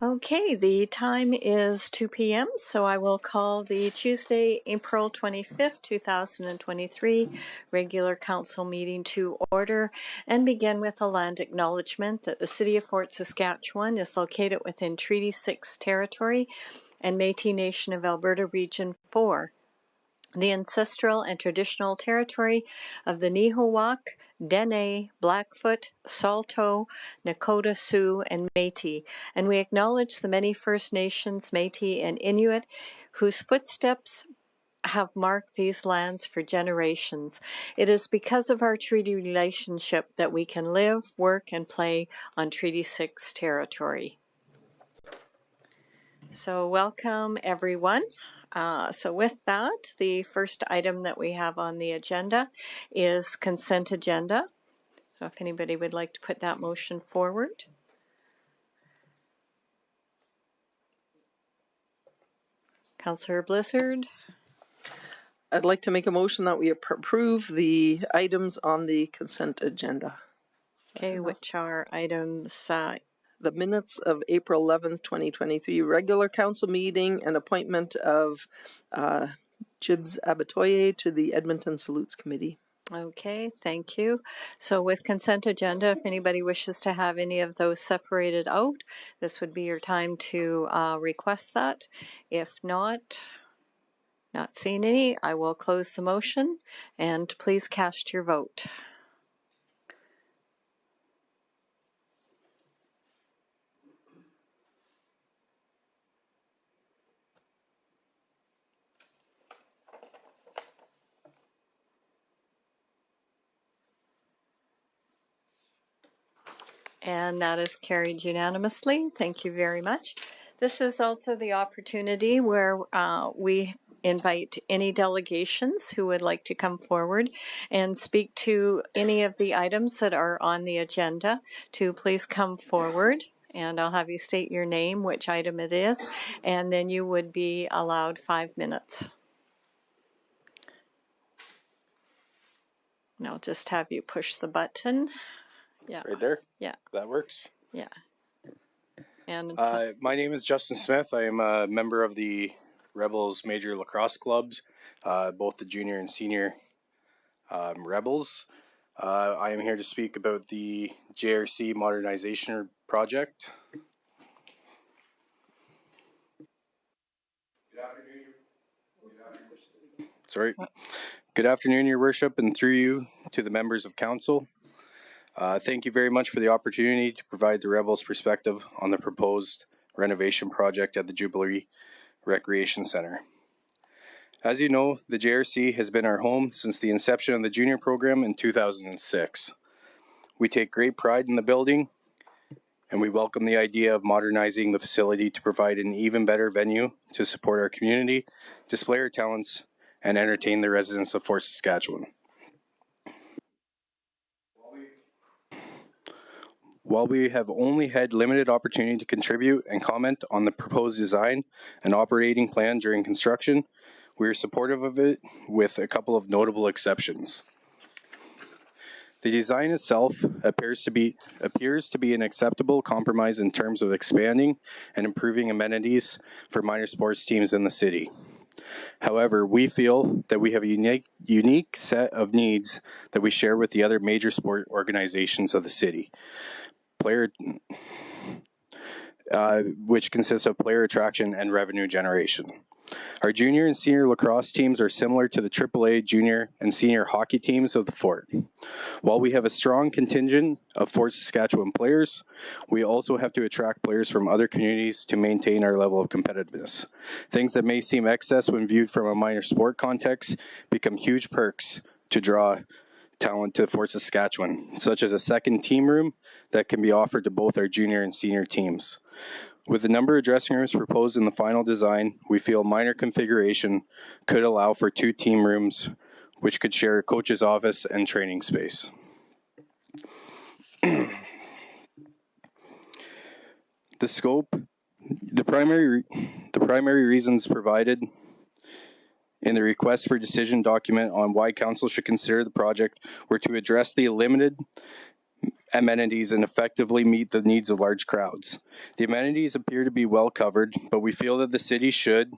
Okay, the time is 2 p.m., so I will call the Tuesday, April 25th, 2023 regular council meeting to order and begin with a land acknowledgement that the City of Fort Saskatchewan is located within Treaty 6 territory and Métis Nation of Alberta Region 4. The ancestral and traditional territory of the Nihilwak, Dene, Blackfoot, Saulteaux, Nakota Sioux, and Métis, and we acknowledge the many First Nations, Métis, and Inuit whose footsteps have marked these lands for generations. It is because of our treaty relationship that we can live, work, and play on Treaty 6 territory. So welcome, everyone. So with that, the first item that we have on the agenda is consent agenda. So if anybody would like to put that motion forward. Councillor Blissard. I'd like to make a motion that we approve the items on the consent agenda. Okay, which are items? The minutes of April 11th, 2023 regular council meeting and appointment of Jibs Abatoye to the Edmonton Salutes Committee. Okay, thank you. So with consent agenda, if anybody wishes to have any of those separated out, this would be your time to request that. If not seeing any, I will close the motion and please cast your vote. And that is carried unanimously. Thank you very much. This is also the opportunity where we invite any delegations who would like to come forward and speak to any of the items that are on the agenda to please come forward. And I'll have you state your name, which item it is, and then you would be allowed 5 minutes. And I'll just have you push the button. Yeah. Right there? Yeah. That works? Yeah. And my name is Justin Smith. I am a member of the Rebels Major Lacrosse Clubs, both the junior and senior Rebels. I am here to speak about the JRC modernization project. Good afternoon, Your Worship, and through you to the members of council. Thank you very much for the opportunity to provide the Rebels' perspective on the proposed renovation project at the Jubilee Recreation Center. As you know, the JRC has been our home since the inception of the junior program in 2006. We take great pride in the building, and we welcome the idea of modernizing the facility to provide an even better venue to support our community, display our talents, and entertain the residents of Fort Saskatchewan. While we have only had limited opportunity to contribute and comment on the proposed design and operating plan during construction, we are supportive of it with a couple of notable exceptions. The design itself appears to be an acceptable compromise in terms of expanding and improving amenities for minor sports teams in the city. However, we feel that we have a unique set of needs that we share with the other major sport organizations of the city. Which consists of player attraction and revenue generation. Our junior and senior lacrosse teams are similar to the AAA junior and senior hockey teams of the Fort. While we have a strong contingent of Fort Saskatchewan players, we also have to attract players from other communities to maintain our level of competitiveness. Things that may seem excess when viewed from a minor sport context become huge perks to draw talent to Fort Saskatchewan, such as a second team room that can be offered to both our junior and senior teams. With the number of dressing rooms proposed in the final design, we feel minor configuration could allow for 2 team rooms, which could share a coach's office and training space. The scope, the primary reasons provided in the request for decision document on why council should consider the project were to address the limited amenities and effectively meet the needs of large crowds. The amenities appear to be well covered, but we feel that the city should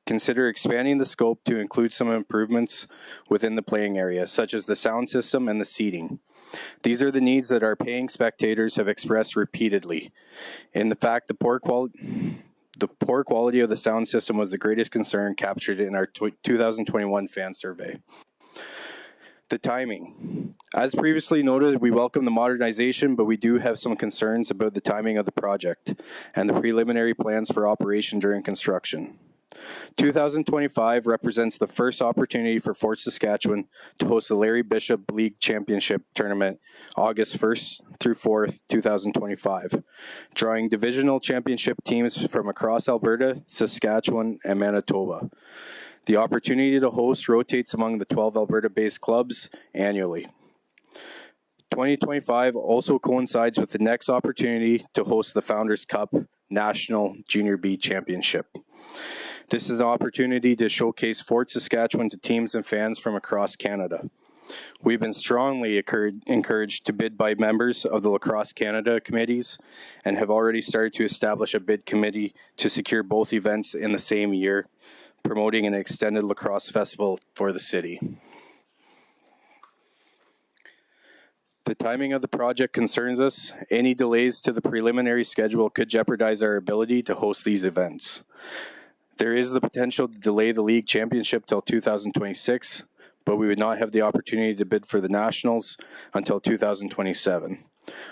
consider expanding the scope to include some improvements within the playing area, such as the sound system and the seating. These are the needs that our paying spectators have expressed repeatedly. In the fact, the poor quality of the sound system was the greatest concern captured in our 2021 fan survey. The timing. As previously noted, we welcome the modernization, but we do have some concerns about the timing of the project and the preliminary plans for operation during construction. 2025 represents the first opportunity for Fort Saskatchewan to host the Larry Bishop League Championship Tournament August 1st through 4th, 2025, drawing divisional championship teams from across Alberta, Saskatchewan, and Manitoba. The opportunity to host rotates among the 12 Alberta-based clubs annually. 2025 also coincides with the next opportunity to host the Founders Cup National Junior B Championship. This is an opportunity to showcase Fort Saskatchewan to teams and fans from across Canada. We've been strongly encouraged to bid by members of the Lacrosse Canada committees and have already started to establish a bid committee to secure both events in the same year, promoting an extended lacrosse festival for the city. The timing of the project concerns us. Any delays to the preliminary schedule could jeopardize our ability to host these events. There is the potential to delay the league championship till 2026, but we would not have the opportunity to bid for the nationals until 2027.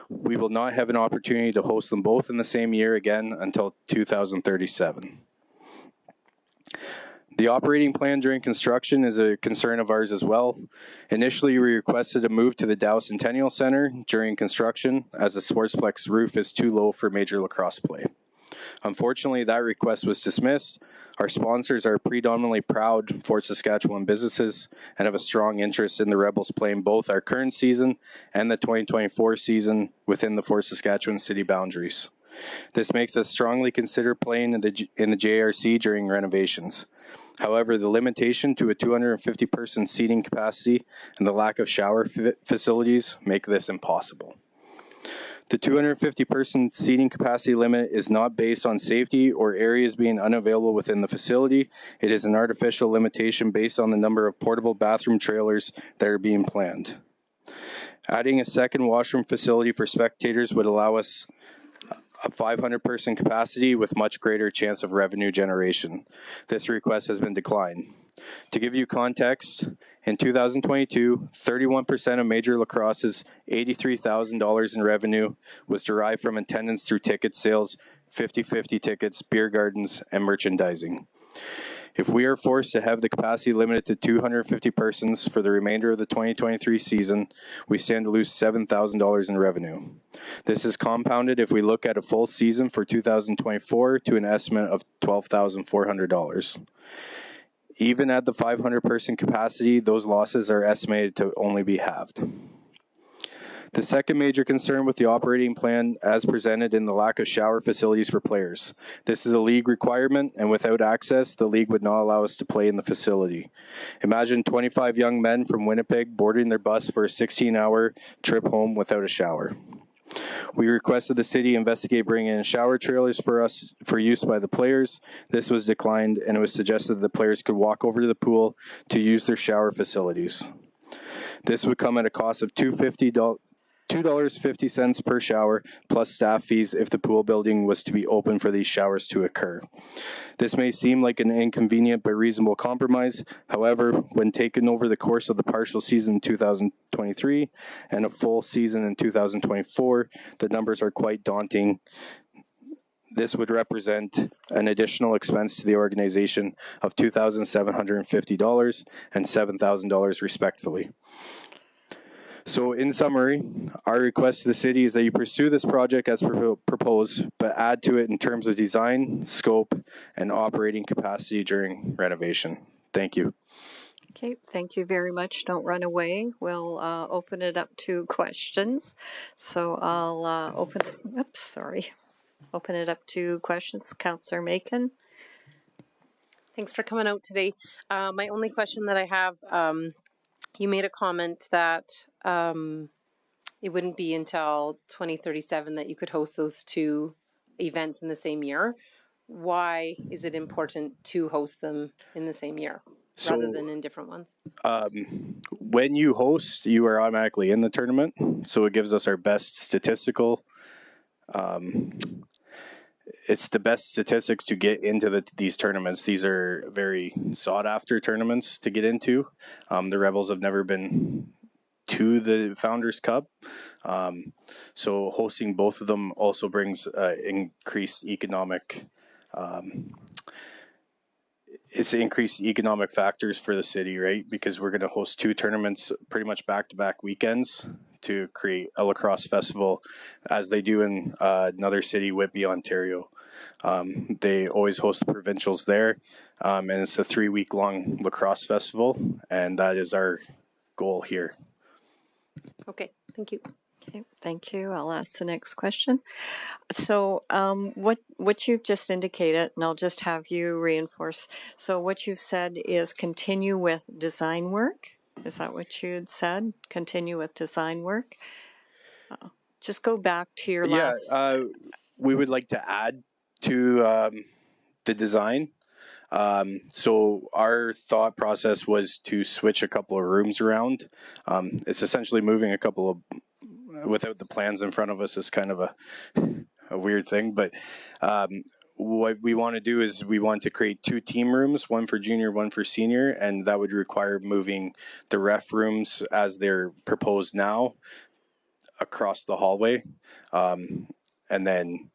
We will not have an opportunity to host them both in the same year again until 2037. The operating plan during construction is a concern of ours as well. Initially, we requested a move to the Dow Centennial Center during construction, as the Sportsplex roof is too low for major lacrosse play. Unfortunately, that request was dismissed. Our sponsors are predominantly proud Fort Saskatchewan businesses and have a strong interest in the Rebels playing both our current season and the 2024 season within the Fort Saskatchewan city boundaries. This makes us strongly consider playing in the JRC during renovations. However, the limitation to a 250-person seating capacity and the lack of shower facilities make this impossible. The 250-person seating capacity limit is not based on safety or areas being unavailable within the facility. It is an artificial limitation based on the number of portable bathroom trailers that are being planned. Adding a second washroom facility for spectators would allow us a 500-person capacity with much greater chance of revenue generation. This request has been declined. To give you context, in 2022, 31% of Major Lacrosse's $83,000 in revenue was derived from attendance through ticket sales, 50/50 tickets, beer gardens, and merchandising. If we are forced to have the capacity limited to 250 persons for the remainder of the 2023 season, we stand to lose $7,000 in revenue. This is compounded if we look at a full season for 2024 to an estimate of $12,400. Even at the 500-person capacity, those losses are estimated to only be halved. The second major concern with the operating plan as presented in the lack of shower facilities for players. This is a league requirement, and without access, the league would not allow us to play in the facility. Imagine 25 young men from Winnipeg boarding their bus for a 16-hour trip home without a shower. We requested the city investigate bringing in shower trailers for use by the players. This was declined, and it was suggested that the players could walk over to the pool to use their shower facilities. This would come at a cost of $2.50 per shower, plus staff fees if the pool building was to be open for these showers to occur. This may seem like an inconvenient but reasonable compromise. However, when taken over the course of the partial season in 2023 and a full season in 2024, the numbers are quite daunting. This would represent an additional expense to the organization of $2,750 and $7,000 respectively. So in summary, our request to the city is that you pursue this project as proposed, but add to it in terms of design, scope, and operating capacity during renovation. Thank you. Okay, thank you very much. Don't run away. We'll open it up to questions. So I'll open it up to questions. Councillor Macon. Thanks for coming out today. My only question that I have, you made a comment that it wouldn't be until 2037 that you could host those two events in the same year. Why is it important to host them in the same year rather than in different ones? When you host, you are automatically in the tournament, so it gives us our best statistical. It's the best statistics to get into these tournaments. These are very sought after tournaments to get into. The Rebels have never been to the Founders Cup, so hosting both of them also brings increased economic. It's increased economic factors for the city, right? Because we're going to host two tournaments pretty much back-to-back weekends to create a lacrosse festival, as they do in another city, Whitby, Ontario. They always host the provincials there, and it's a 3-week-long lacrosse festival, and that is our goal here. Okay, thank you. Okay, thank you. I'll ask the next question. So, what you've just indicated, and I'll just have you reinforce. So, what you've said is continue with design work. Is that what you had said? Continue with design work. Just go back to your last. We would like to add to the design. So our thought process was to switch a couple of rooms around. It's essentially moving a couple of, without the plans in front of us, is kind of a weird thing, but what we want to do is we want to create 2 team rooms, one for junior, one for senior, and that would require moving the ref rooms as they're proposed now across the hallway. And then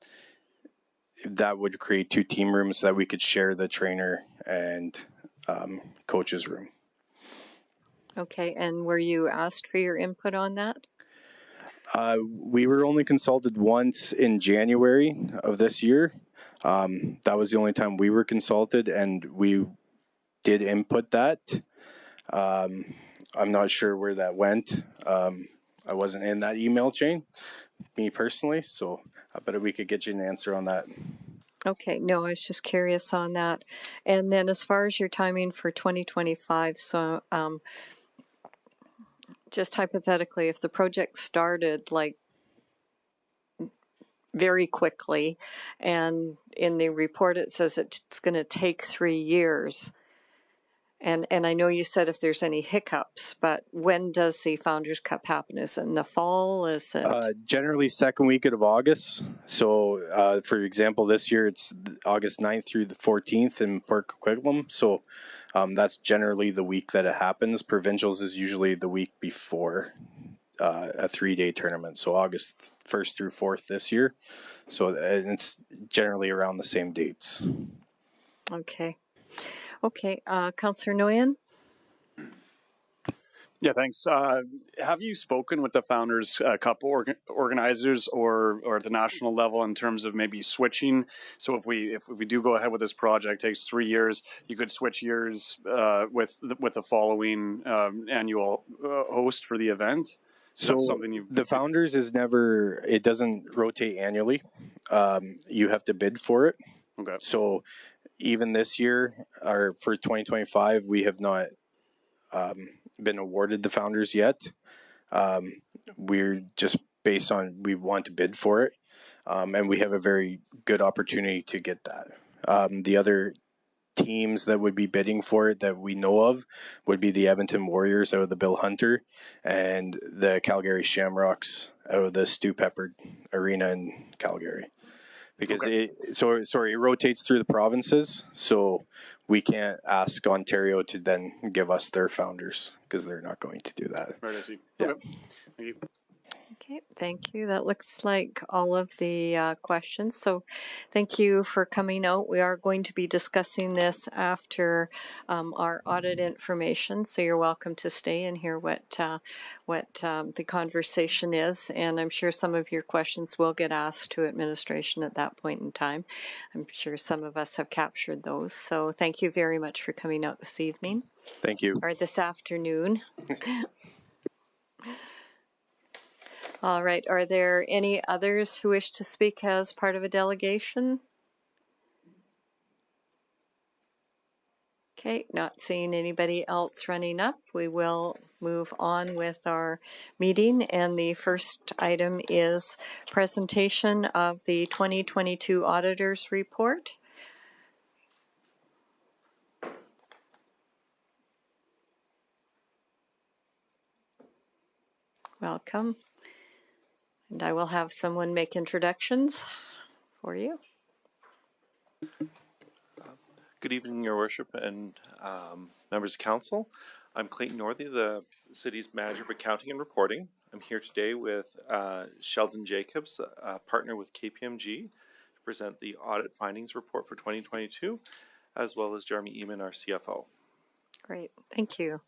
that would create 2 team rooms so that we could share the trainer and coach's room. Okay, and were you asked for your input on that? We were only consulted once in January of this year. That was the only time we were consulted, and we did input that. I'm not sure where that went. I wasn't in that email chain, me personally, so I bet we could get you an answer on that. Okay, no, I was just curious on that. And then as far as your timing for 2025, so just hypothetically, if the project started like very quickly, and in the report it says it's going to take 3 years, and I know you said if there's any hiccups, but when does the Founders Cup happen? Is it in the fall? Is it generally second week of August? So for example, this year it's August 9th through the 14th in Port Coquitlam. So that's generally the week that it happens. Provincials is usually the week before a 3-day tournament. So August 1st through 4th this year. So it's generally around the same dates. Okay. Okay, Councillor Nguyen? Yeah, thanks. Have you spoken with the Founders Cup organizers or at the national level in terms of maybe switching? So if we do go ahead with this project, it takes 3 years, you could switch years with the following annual host for the event. So the Founders is never, it doesn't rotate annually. You have to bid for it. Okay. So even this year, or for 2025, we have not been awarded the Founders yet. We're just based on, we want to bid for it. And we have a very good opportunity to get that. The other teams that would be bidding for it that we know of would be the Edmonton Warriors out of the Bill Hunter and the Calgary Shamrocks out of the Stu Peppard Arena in Calgary. Because it rotates through the provinces, so we can't ask Ontario to then give us their Founders because they're not going to do that. Right, I see. Yeah. Okay. Thank you. Okay, thank you. That looks like all of the questions. So thank you for coming out. We are going to be discussing this after our audit information. So you're welcome to stay and hear what the conversation is. And I'm sure some of your questions will get asked to administration at that point in time. I'm sure some of us have captured those. So thank you very much for coming out this evening. Thank you. Or this afternoon. All right. Are there any others who wish to speak as part of a delegation? Okay, not seeing anybody else running up, we will move on with our meeting. And the first item is presentation of the 2022 Auditor's Report. Welcome. And I will have someone make introductions for you. Good evening, Your Worship and members of council. I'm Clayton Northey, the city's manager of accounting and reporting. I'm here today with Sheldon Jacobs, a partner with KPMG, to present the audit findings report for 2022, as well as Jeremy Eamon, our CFO. Great, thank you.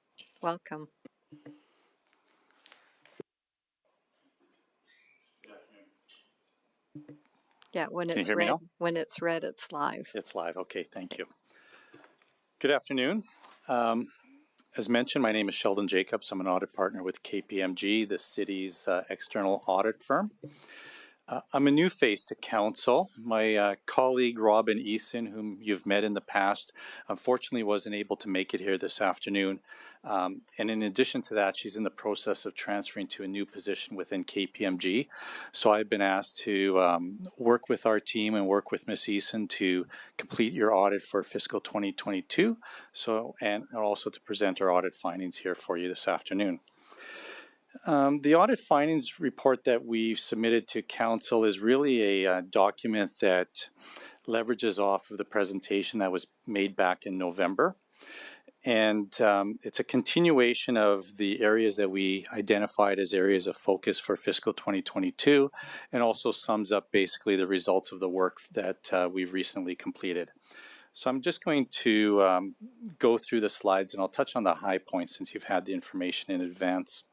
Welcome. Yeah, when Can you it's hear me red, now? when it's red, it's live. It's live. Okay, thank you. Good afternoon. As mentioned, my name is Sheldon Jacobs. I'm an audit partner with KPMG, the city's external audit firm. I'm a new face to council. My colleague Robin Eason, whom you've met in the past, unfortunately wasn't able to make it here this afternoon. And in addition to that, she's in the process of transferring to a new position within KPMG. So I've been asked to work with our team and work with Ms. Eason to complete your audit for fiscal 2022. And also to present our audit findings here for you this afternoon. The audit findings report that we've submitted to council is really a document that leverages off of the presentation that was made back in November. And it's a continuation of the areas that we identified as areas of focus for fiscal 2022, and also sums up basically the results of the work that we've recently completed. So I'm just going to go through the slides, and I'll touch on the high points since you've had the information in advance.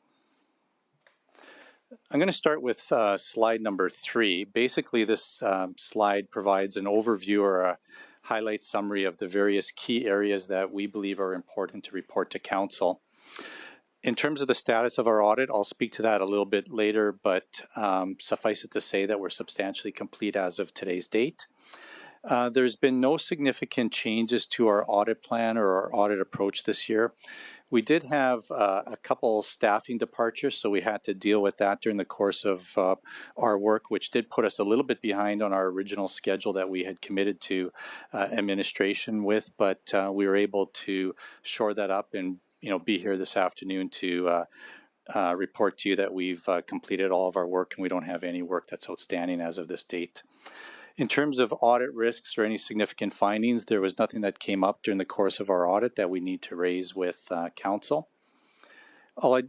I'm going to start with slide number 3. Basically, this slide provides an overview or a highlight summary of the various key areas that we believe are important to report to council. In terms of the status of our audit, I'll speak to that a little bit later, but suffice it to say that we're substantially complete as of today's date. There's been no significant changes to our audit plan or our audit approach this year. We did have a couple staffing departures, so we had to deal with that during the course of our work, which did put us a little bit behind on our original schedule that we had committed to administration with, but we were able to shore that up and be here this afternoon to report to you that we've completed all of our work and we don't have any work that's outstanding as of this date. In terms of audit risks or any significant findings, there was nothing that came up during the course of our audit that we need to raise with council. I'll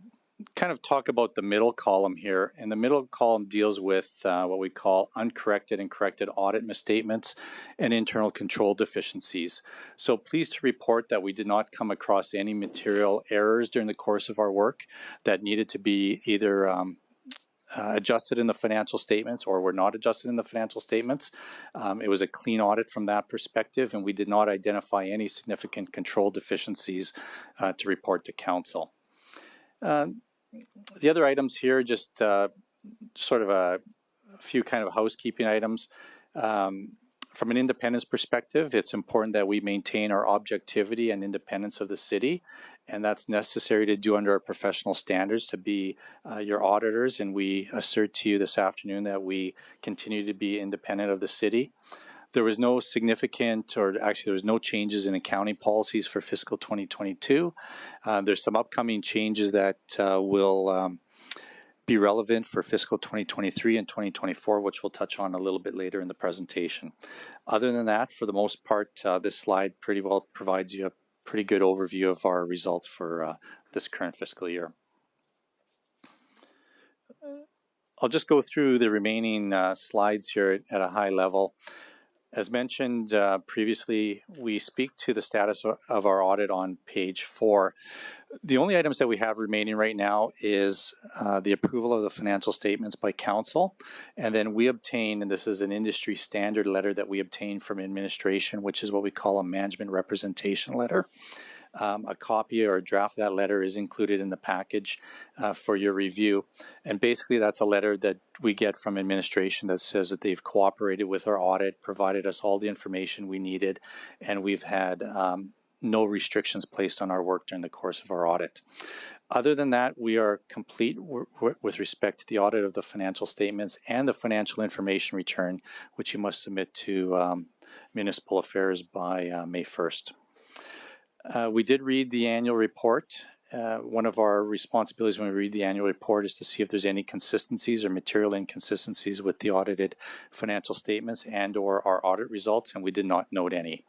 kind of talk about the middle column here, and the middle column deals with what we call uncorrected and corrected audit misstatements and internal control deficiencies. So pleased to report that we did not come across any material errors during the course of our work that needed to be either adjusted in the financial statements or were not adjusted in the financial statements. It was a clean audit from that perspective, and we did not identify any significant control deficiencies to report to council. The other items here, just sort of a few kind of housekeeping items. From an independence perspective, it's important that we maintain our objectivity and independence of the city, and that's necessary to do under our professional standards to be your auditors, and we assert to you this afternoon that we continue to be independent of the city. There was no significant, or actually there was no changes in accounting policies for fiscal 2022. There's some upcoming changes that will be relevant for fiscal 2023 and 2024, which we'll touch on a little bit later in the presentation. Other than that, for the most part, this slide pretty well provides you a pretty good overview of our results for this current fiscal year. I'll just go through the remaining slides here at a high level. As mentioned previously, we speak to the status of our audit on page 4. The only items that we have remaining right now is the approval of the financial statements by council, and then we obtain, and this is an industry standard letter that we obtain from administration, which is what we call a management representation letter. A copy or a draft of that letter is included in the package for your review. And basically that's a letter that we get from administration that says that they've cooperated with our audit, provided us all the information we needed, and we've had no restrictions placed on our work during the course of our audit. Other than that, we are complete with respect to the audit of the financial statements and the financial information return, which you must submit to Municipal Affairs by May 1st. We did read the annual report. One of our responsibilities when we read the annual report is to see if there's any consistencies or material inconsistencies with the audited financial statements and or our audit results, and we did not note any.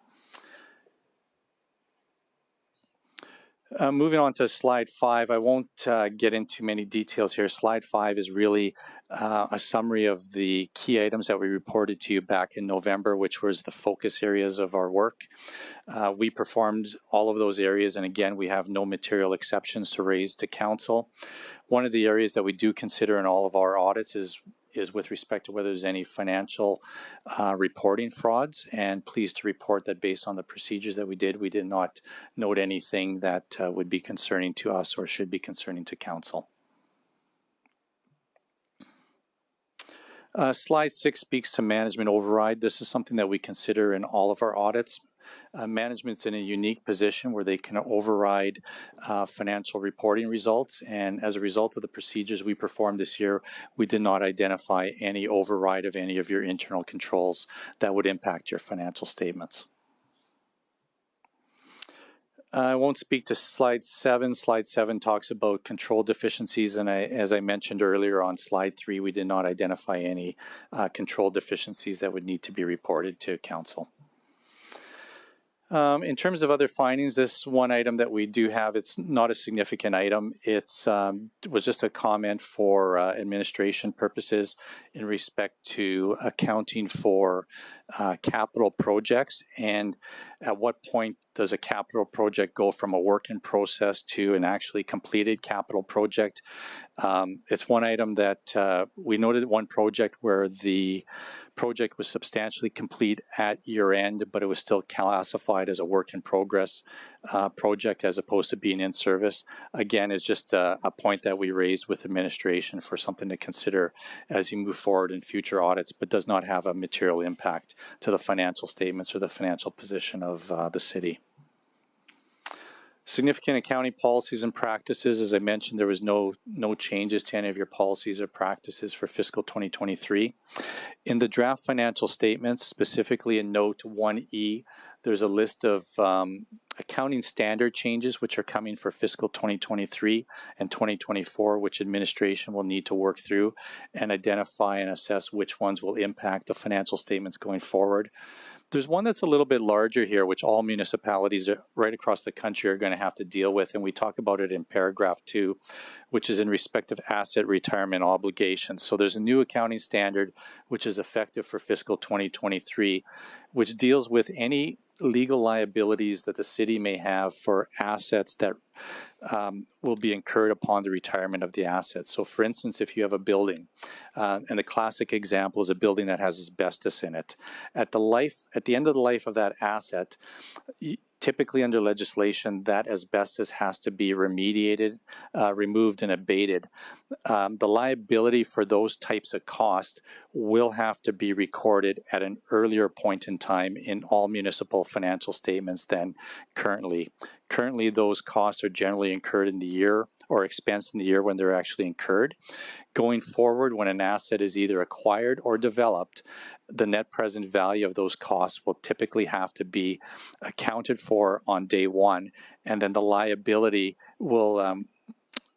Moving on to slide 5, I won't get into many details here. Slide 5 is really a summary of the key items that we reported to you back in November, which was the focus areas of our work. We performed all of those areas, and again, we have no material exceptions to raise to council. One of the areas that we do consider in all of our audits is with respect to whether there's any financial reporting frauds, and pleased to report that based on the procedures that we did not note anything that would be concerning to us or should be concerning to council. Slide 6 speaks to management override. This is something that we consider in all of our audits. Management's in a unique position where they can override financial reporting results, and as a result of the procedures we performed this year, we did not identify any override of any of your internal controls that would impact your financial statements. I won't speak to slide 7. Slide 7 talks about control deficiencies, and as I mentioned earlier on slide 3, we did not identify any control deficiencies that would need to be reported to council. In terms of other findings, this one item that we do have, it's not a significant item. It's was just a comment for administration purposes in respect to accounting for capital projects, and at what point does a capital project go from a work in process to an actually completed capital project. It's one item that we noted one project where the project was substantially complete at year end, but it was still classified as a work in progress project as opposed to being in service. Again, it's just a point that we raised with administration for something to consider as you move forward in future audits, but does not have a material impact to the financial statements or the financial position of the city. Significant accounting policies and practices. As I mentioned, there was no changes to any of your policies or practices for fiscal 2023. In the draft financial statements, specifically in note 1E, there's a list of accounting standard changes which are coming for fiscal 2023 and 2024, which administration will need to work through and identify and assess which ones will impact the financial statements going forward. There's one that's a little bit larger here, which all municipalities right across the country are going to have to deal with, and we talk about it in paragraph 2, which is in respect of asset retirement obligations. So there's a new accounting standard which is effective for fiscal 2023, which deals with any legal liabilities that the city may have for assets that will be incurred upon the retirement of the assets. So for instance, if you have a building, and the classic example is a building that has asbestos in it, at the end of the life of that asset, typically under legislation, that asbestos has to be remediated, removed and abated. The liability for those types of costs will have to be recorded at an earlier point in time in all municipal financial statements than currently. Currently, those costs are generally incurred in the year or expensed in the year when they're actually incurred. Going forward, when an asset is either acquired or developed, the net present value of those costs will typically have to be accounted for on day one, and then the liability will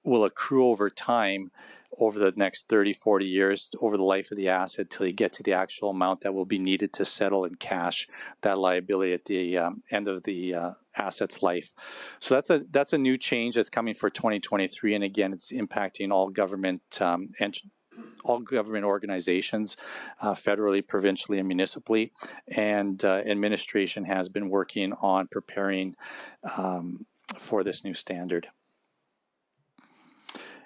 accrue over time over the next 30, 40 years over the life of the asset till you get to the actual amount that will be needed to settle in cash that liability at the end of the asset's life. So that's a new change that's coming for 2023, and again, it's impacting all government organizations, federally, provincially, and municipally, and administration has been working on preparing for this new standard.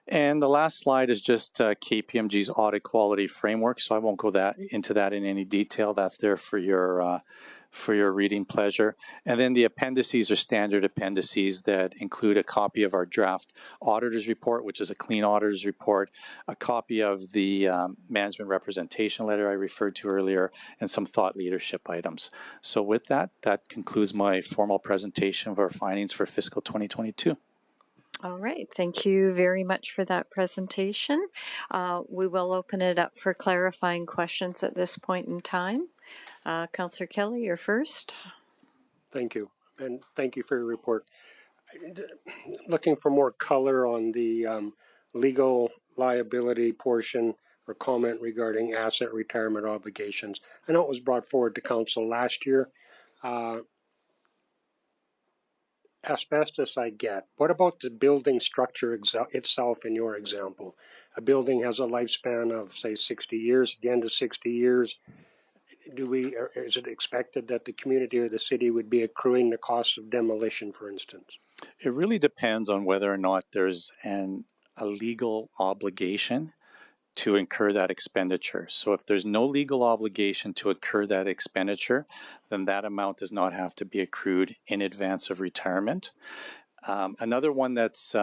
And the last slide is just KPMG's audit quality framework, so I won't go into that in any detail. That's there for your for your reading pleasure. And then the appendices are standard appendices that include a copy of our draft auditor's report, which is a clean auditor's report, a copy of the management representation letter I referred to earlier, and some thought leadership items. So with that, that concludes my formal presentation of our findings for fiscal 2022. All right, thank you very much for that presentation. We will open it up for clarifying questions at this point in time. Councillor Kelly, you're first. Thank you, and thank you for your report. Looking for more color on the legal liability portion or comment regarding asset retirement obligations. I know it was brought forward to council last year. Asbestos I get. What about the building structure itself in your example? A building has a lifespan of, say, 60 years, at the end of 60 years. Is it expected that the community or the city would be accruing the cost of demolition, for instance? It really depends on whether or not there's a legal obligation to incur that expenditure. So if there's no legal obligation to incur that expenditure, then that amount does not have to be accrued in advance of retirement. Another one that's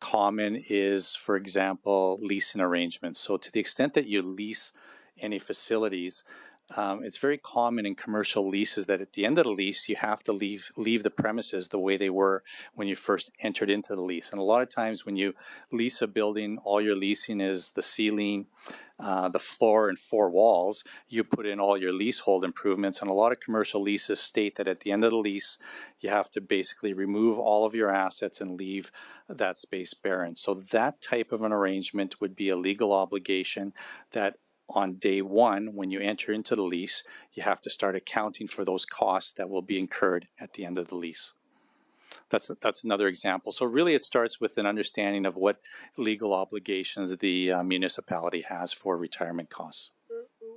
common is, for example, leasing arrangements. So to the extent that you lease any facilities, it's very common in commercial leases that at the end of the lease, you have to leave the premises the way they were when you first entered into the lease. And a lot of times when you lease a building, all you're leasing is the ceiling, the floor, and 4 walls. You put in all your leasehold improvements. And a lot of commercial leases state that at the end of the lease, you have to basically remove all of your assets and leave that space barren. So that type of an arrangement would be a legal obligation that on day one, when you enter into the lease, you have to start accounting for those costs that will be incurred at the end of the lease. That's another example. So really it starts with an understanding of what legal obligations the municipality has for retirement costs.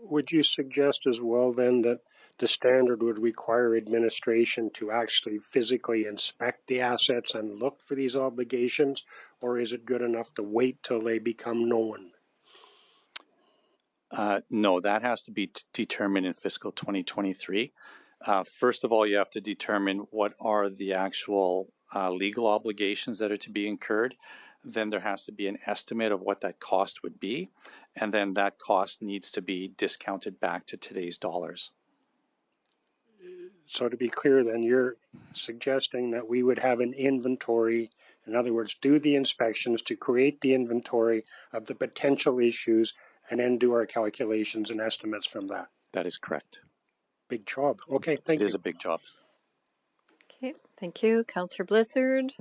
Would you suggest as well then that the standard would require administration to actually physically inspect the assets and look for these obligations, or is it good enough to wait till they become known? No, that has to be determined in fiscal 2023. First of all, you have to determine what are the actual legal obligations that are to be incurred. Then there has to be an estimate of what that cost would be. And then that cost needs to be discounted back to today's dollars. So to be clear then, you're suggesting that we would have an inventory, in other words, do the inspections to create the inventory of the potential issues and then do our calculations and estimates from that. That is correct. Big job. Okay, thank you. It is a big job. Okay, thank you. Councillor Blizzard.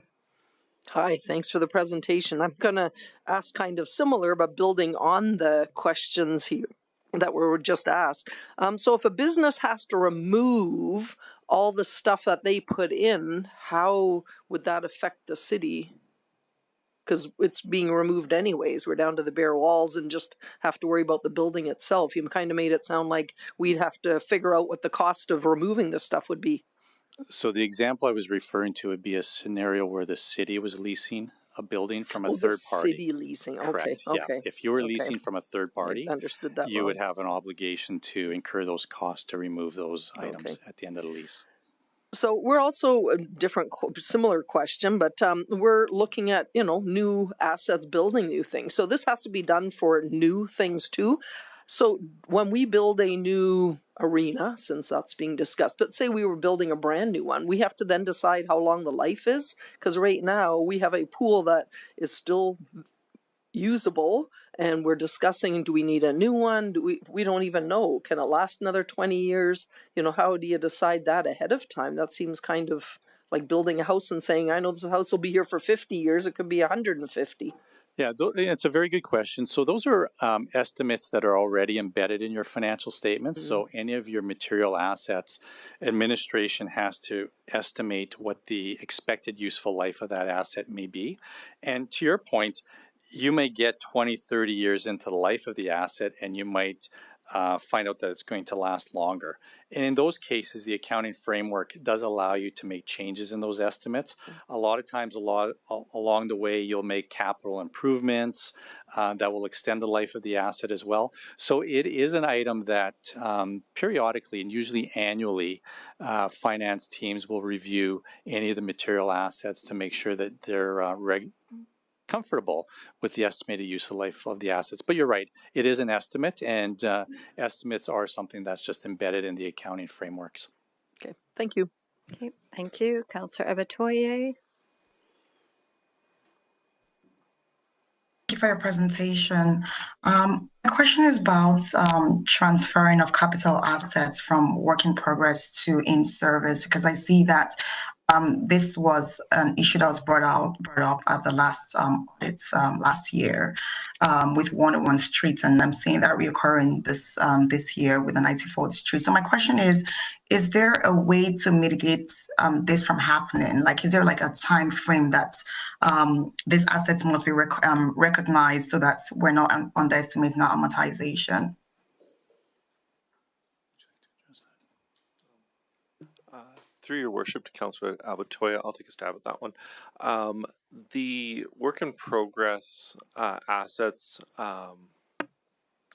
Hi, thanks for the presentation. I'm going to ask kind of similar, but building on the questions here that were just asked. So if a business has to remove all the stuff that they put in, how would that affect the city? Because it's being removed anyways. We're down to the bare walls and just have to worry about the building itself. You kind of made it sound like we'd have to figure out what the cost of removing this stuff would be. So the example I was referring to would be a scenario where the city was leasing a building from a third party. City leasing, Correct. Okay. Yeah. If you were leasing from a third party, I understood that you wrong. would have an obligation to incur those costs to remove those items at the end of the lease. So we're also a similar question, but we're looking at, new assets, building new things. So this has to be done for new things too. So when we build a new arena, since that's being discussed, but say we were building a brand new one, we have to then decide how long the life is. Because right now we have a pool that is still usable and we're discussing, do we need a new one? We don't even know. Can it last another 20 years? How do you decide that ahead of time? That seems kind of like building a house and saying, I know this house will be here for 50 years. It could be 150. Yeah, it's a very good question. So those are estimates that are already embedded in your financial statements. Mm-hmm. So any of your material assets, administration has to estimate what the expected useful life of that asset may be. And to your point, you may get 20, 30 years into the life of the asset and you might find out that it's going to last longer. And in those cases, the accounting framework does allow you to make changes in those estimates. A lot of times, along the way, you'll make capital improvements that will extend the life of the asset as well. So it is an item that periodically and usually annually, finance teams will review any of the material assets to make sure that they're comfortable with the estimated useful life of the assets. But you're right, it is an estimate, and estimates are something that's just embedded in the accounting frameworks. Okay, thank you. Okay, thank you. Councillor Abatoye. Thank you for your presentation. My question is about transferring of capital assets from work in progress to in service, because I see that this was an issue that was brought up at the last audits last year with 101 Street, and I'm seeing that reoccurring this year with the 94th Street. So my question is there a way to mitigate this from happening? Like, is there like a time frame that these assets must be recognized so that we're not underestimating our amortization? Through your worship to Councillor Abatoye, I'll take a stab at that one. The work in progress assets,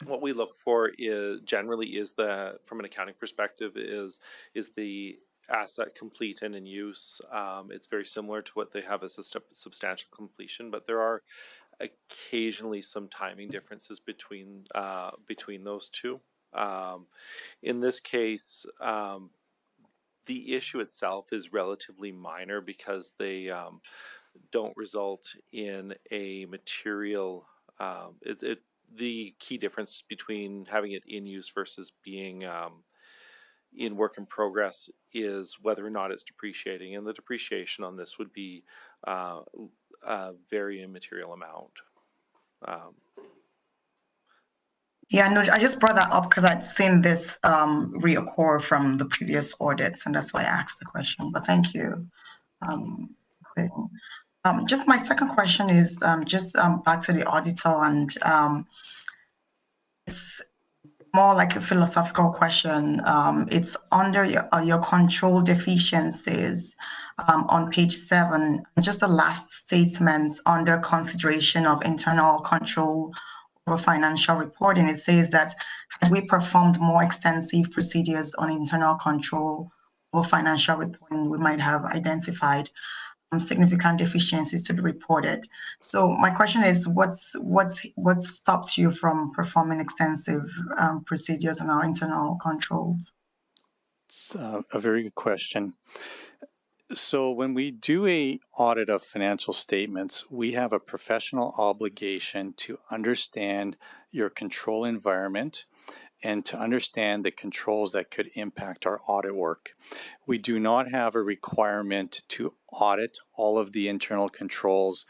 what we look for is generally from an accounting perspective is the asset complete and in use. It's very similar to what they have as a substantial completion, but there are occasionally some timing differences between those two. In this case, the issue itself is relatively minor because they don't result in a material. The key difference between having it in use versus being in work in progress is whether or not it's depreciating, and the depreciation on this would be a very immaterial amount. Yeah, no, I just brought that up because I'd seen this reoccur from the previous audits, and that's why I asked the question. But thank you. Just my second question is just back to the auditor, and it's more like a philosophical question. It's under your control deficiencies on page 7, just the last statements under consideration of internal control over financial reporting. It says that had we performed more extensive procedures on internal control over financial reporting, we might have identified significant deficiencies to be reported. So my question is, what stops you from performing extensive procedures on our internal controls? It's a very good question. So when we do an audit of financial statements, we have a professional obligation to understand your control environment and to understand the controls that could impact our audit work. We do not have a requirement to audit all of the internal controls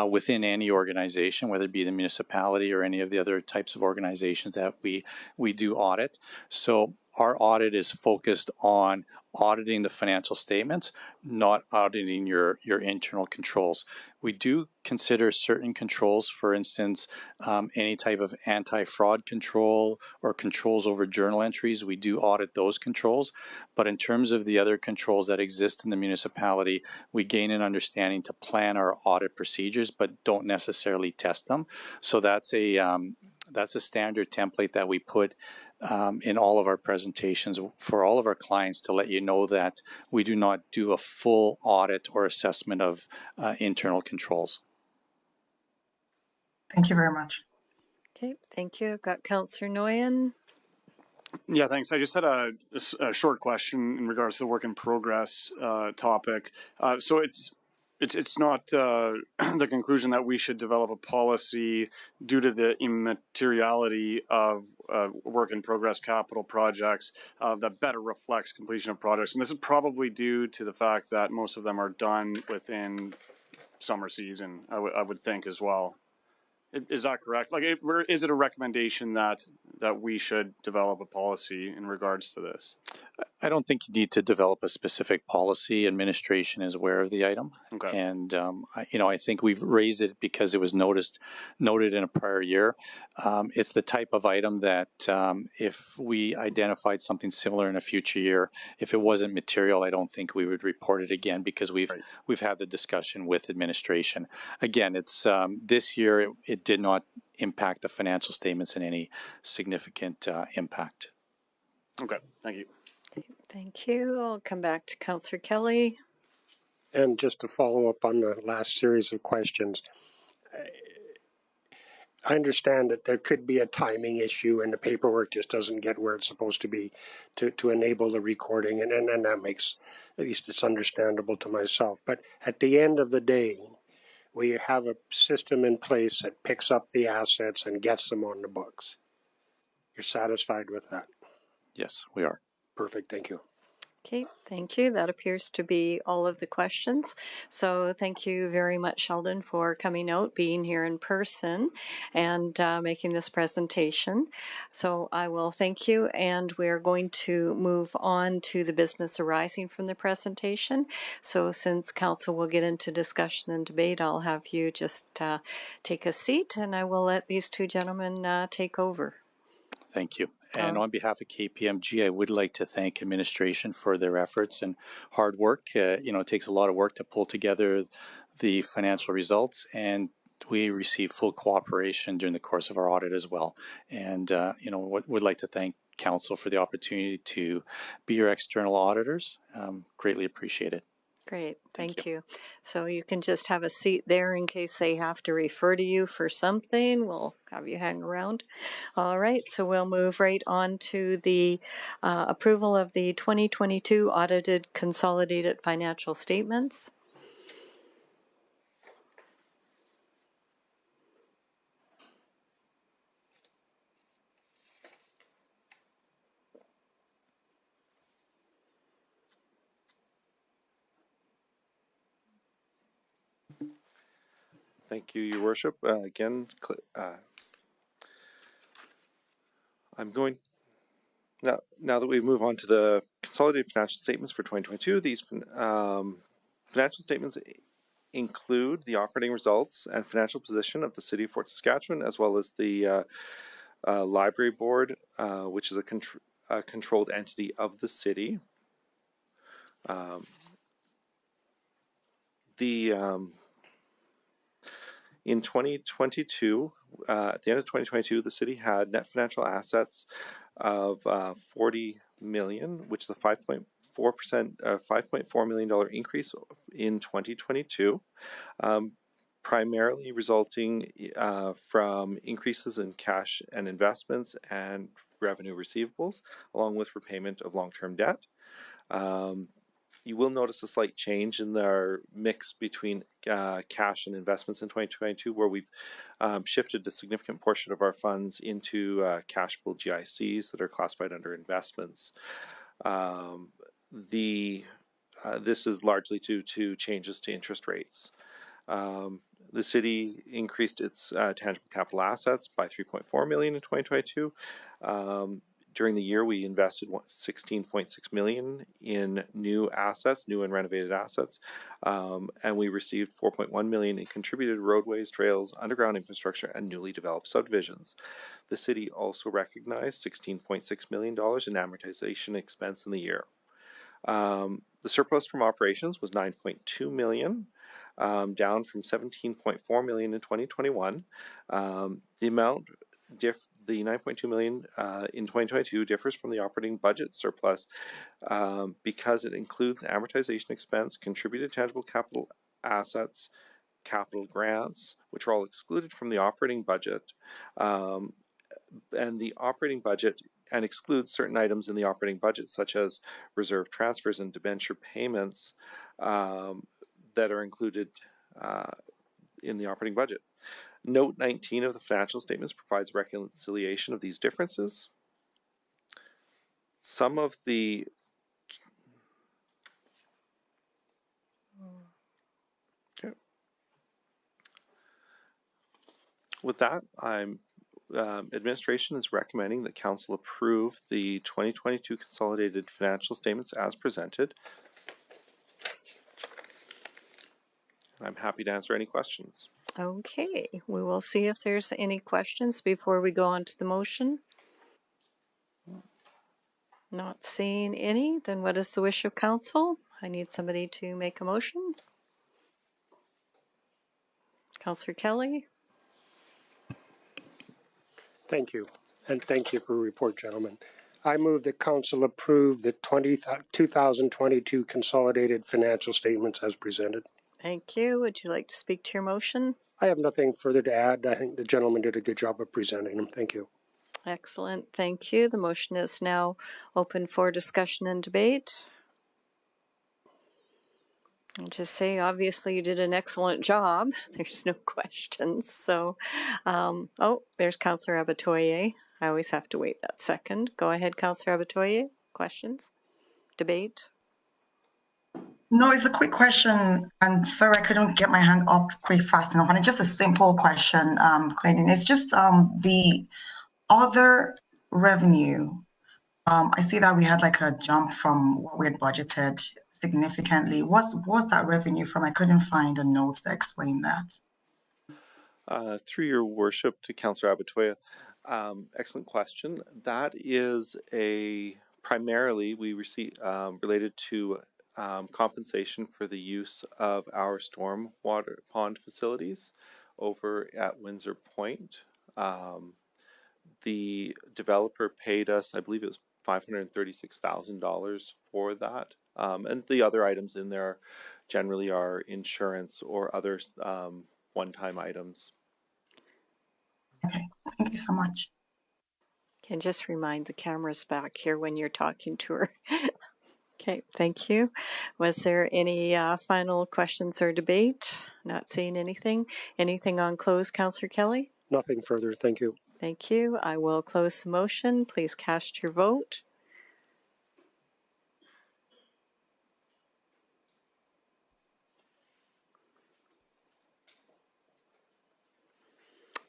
within any organization, whether it be the municipality or any of the other types of organizations that we do audit. So our audit is focused on auditing the financial statements, not auditing your internal controls. We do consider certain controls, for instance, any type of anti-fraud control or controls over journal entries. We do audit those controls. But in terms of the other controls that exist in the municipality, we gain an understanding to plan our audit procedures, but don't necessarily test them. So that's a standard template that we put in all of our presentations for all of our clients to let you know that we do not do a full audit or assessment of internal controls. Thank you very much. Okay, thank you. I've got Councillor Nguyen. Yeah, thanks. I just had a short question in regards to the work in progress topic. So it's not the conclusion that we should develop a policy due to the immateriality of work in progress capital projects that better reflects completion of projects. And this is probably due to the fact that most of them are done within summer season, I would think as well. Is that correct? Like, is it a recommendation that we should develop a policy in regards to this? I don't think you need to develop a specific policy. Administration is aware of the item, Okay. and I think we've raised it because it was noted in a prior year. It's the type of item that if we identified something similar in a future year, if it wasn't material, I don't think we would report it again because we've had the discussion with administration. Again, it's this year it did not impact the financial statements in any significant impact. Okay. Thank you. Thank you. I'll come back to Councillor Kelly. And just to follow up on the last series of questions, I understand that there could be a timing issue and the paperwork just doesn't get where it's supposed to be to enable the recording, and that makes, at least it's understandable to myself. But at the end of the day, we have a system in place that picks up the assets and gets them on the books. You're satisfied with that? Yes, we are. Perfect, thank you. Okay, thank you. That appears to be all of the questions. So thank you very much, Sheldon, for coming out, being here in person, and making this presentation. So I will thank you, and we're going to move on to the business arising from the presentation. So since Council will get into discussion and debate, I'll have you just take a seat, and I will let these two gentlemen take over. Thank you. And on behalf of KPMG, I would like to thank administration for their efforts and hard work. It takes a lot of work to pull together the financial results, and we received full cooperation during the course of our audit as well. And, would like to thank Council for the opportunity to be your external auditors. Greatly appreciate it. Great, thank you. So you can just have a seat there in case they have to refer to you for something. We'll have you hang around. All right, so we'll move right on to the approval of the 2022 audited consolidated financial statements. Thank you, Your Worship. I'm going now that we move on to the consolidated financial statements for 2022. These financial statements include the operating results and financial position of the City of Fort Saskatchewan, as well as the Library Board, which is a controlled entity of the city. In 2022, at the end of 2022, the city had net financial assets of $40 million, which is a 5.4 million dollar increase in 2022, primarily resulting from increases in cash and investments and revenue receivables, along with repayment of long-term debt. You will notice a slight change in our mix between cash and investments in 2022, where we've shifted a significant portion of our funds into cash pool GICs that are classified under investments. This is largely due to changes to interest rates. The city increased its tangible capital assets by $3.4 million in 2022. During the year, we invested $16.6 million in new assets, new and renovated assets, and we received $4.1 million in contributed roadways, trails, underground infrastructure, and newly developed subdivisions. The city also recognized $16.6 million in amortization expense in the year. The surplus from operations was $9.2 million, down from $17.4 million in 2021. The $9.2 million in 2022 differs from the operating budget surplus because it includes amortization expense, contributed tangible capital assets, capital grants, which are all excluded from the operating budget, and the operating budget and excludes certain items in the operating budget, such as reserve transfers and debenture payments that are included in the operating budget. Note 19 of the financial statements provides reconciliation of these differences. Some of the with that, I'm administration is recommending that council approve the 2022 consolidated financial statements as presented. I'm happy to answer any questions. Okay, we will see if there's any questions before we go on to the motion. Not seeing any, then what is the wish of council? I need somebody to make a motion. Councillor Kelly? Thank you. And thank you for your report, gentlemen. I move that council approve the 2022 consolidated financial statements as presented. Thank you. Would you like to speak to your motion? I have nothing further to add. I think the gentleman did a good job of presenting them. Thank you. Excellent. Thank you. The motion is now open for discussion and debate. I'll just say, obviously, you did an excellent job. There's no questions. So, oh, there's Councillor Abatoye. I always have to wait that second. Go ahead, Councillor Abatoye. Questions? Debate? No, it's a quick question, and sorry I couldn't get my hand up quick fast enough. And it's just a simple question, Clayton. It's just the other revenue. I see that we had like a jump from what we had budgeted significantly. What's that revenue from? I couldn't find the notes that explain that. Through your worship to Councillor Abatoya, excellent question. That is primarily we receive related to compensation for the use of our storm water pond facilities over at Windsor Point. The developer paid us, I believe it was $536,000 for that. And the other items in there generally are insurance or other one-time items. Okay, thank you so much. Can just remind the cameras back here when you're talking to her. Okay, thank you. Was there any final questions or debate? Not seeing anything. Anything on close, Councillor Kelly? Nothing further. Thank you. Thank you. I will close the motion. Please cast your vote.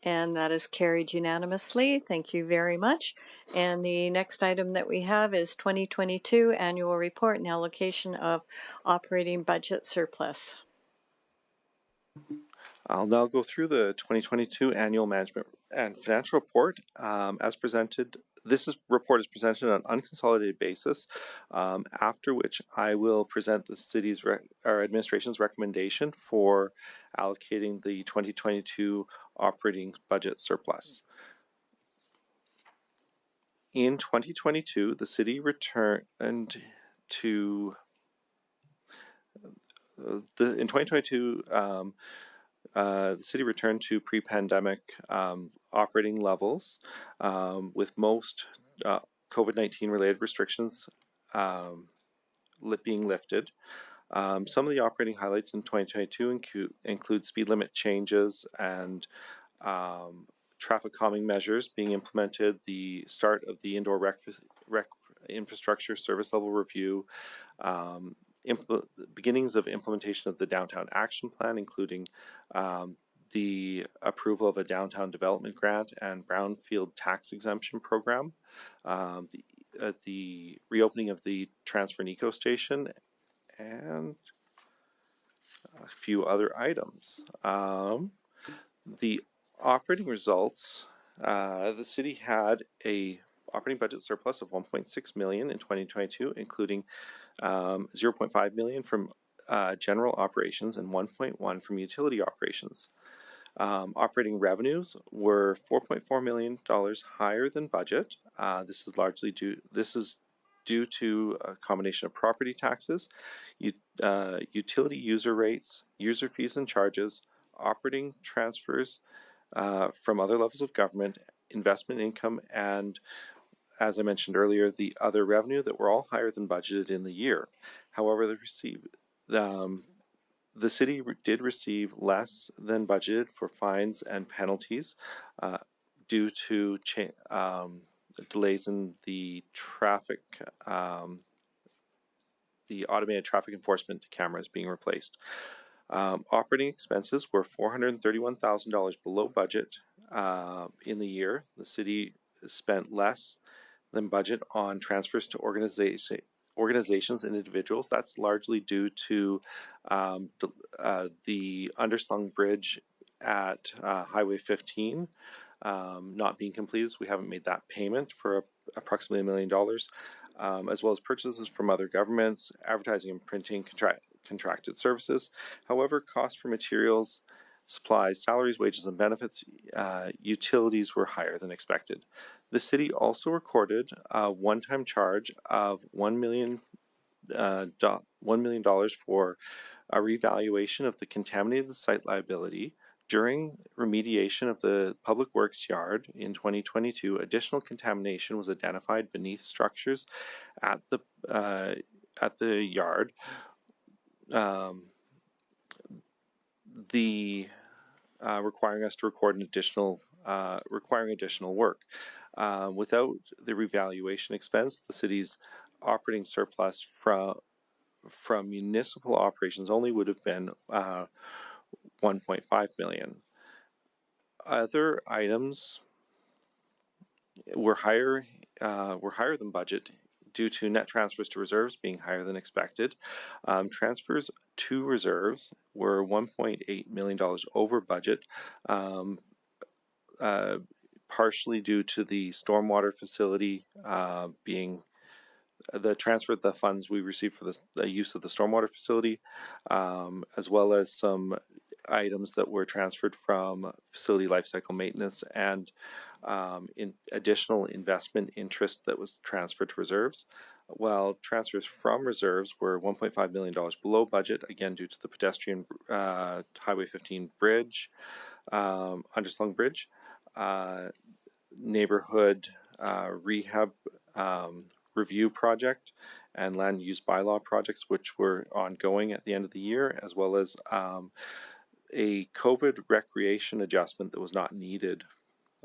And that is carried unanimously. Thank you very much. And the next item that we have is 2022 Annual Report and Allocation of Operating Budget Surplus. I'll now go through the 2022 Annual Management and Financial Report as presented. This report is presented on an unconsolidated basis, after which I will present the city's our administration's recommendation for allocating the 2022 operating budget surplus. In 2022, the city returned to in 2022. The city returned to pre-pandemic operating levels, with most COVID-19 related restrictions being lifted. Some of the operating highlights in 2022 include speed limit changes and traffic calming measures being implemented, the start of the indoor rec infrastructure service level review, beginnings of implementation of the Downtown Action Plan, including the approval of a downtown development grant and brownfield tax exemption program, the reopening of the Transfer and Eco Station, and a few other items. The operating results, the city had a operating budget surplus of $1.6 million in 2022, including $0.5 million from general operations and $1.1 million from utility operations. Operating revenues were $4.4 million higher than budget. This is due to a combination of property taxes, utility user rates, user fees and charges, operating transfers from other levels of government, investment income, and, as I mentioned earlier, the other revenue that were all higher than budgeted in the year. However, the city did receive less than budgeted for fines and penalties due to delays in the traffic, the automated traffic enforcement cameras being replaced. Operating expenses were $431,000 below budget in the year. The city spent less than budget on transfers to organizations and individuals. That's largely due to the underslung bridge at Highway 15 not being completed, so we haven't made that payment for approximately $1 million, as well as purchases from other governments, advertising and printing, contracted services. However, costs for materials, supplies, salaries, wages, and benefits, utilities were higher than expected. The city also recorded a one-time charge of $1 million for a revaluation of the contaminated site liability. During remediation of the Public Works yard in 2022, additional contamination was identified beneath structures at the yard. Requiring us to record an additional work. Without the revaluation expense, the city's operating surplus from municipal operations only would have been $1.5 million. Other items were higher than budget due to net transfers to reserves being higher than expected. Transfers to reserves were $1.8 million over budget, partially due to the stormwater facility being the transfer of the funds we received for the use of the stormwater facility, as well as some items that were transferred from facility lifecycle maintenance and in additional investment interest that was transferred to reserves. While transfers from reserves were $1.5 million below budget, again due to the pedestrian Highway 15 bridge, underslung bridge, neighborhood rehab review project, and land use bylaw projects, which were ongoing at the end of the year, as well as a COVID recreation adjustment that was not needed,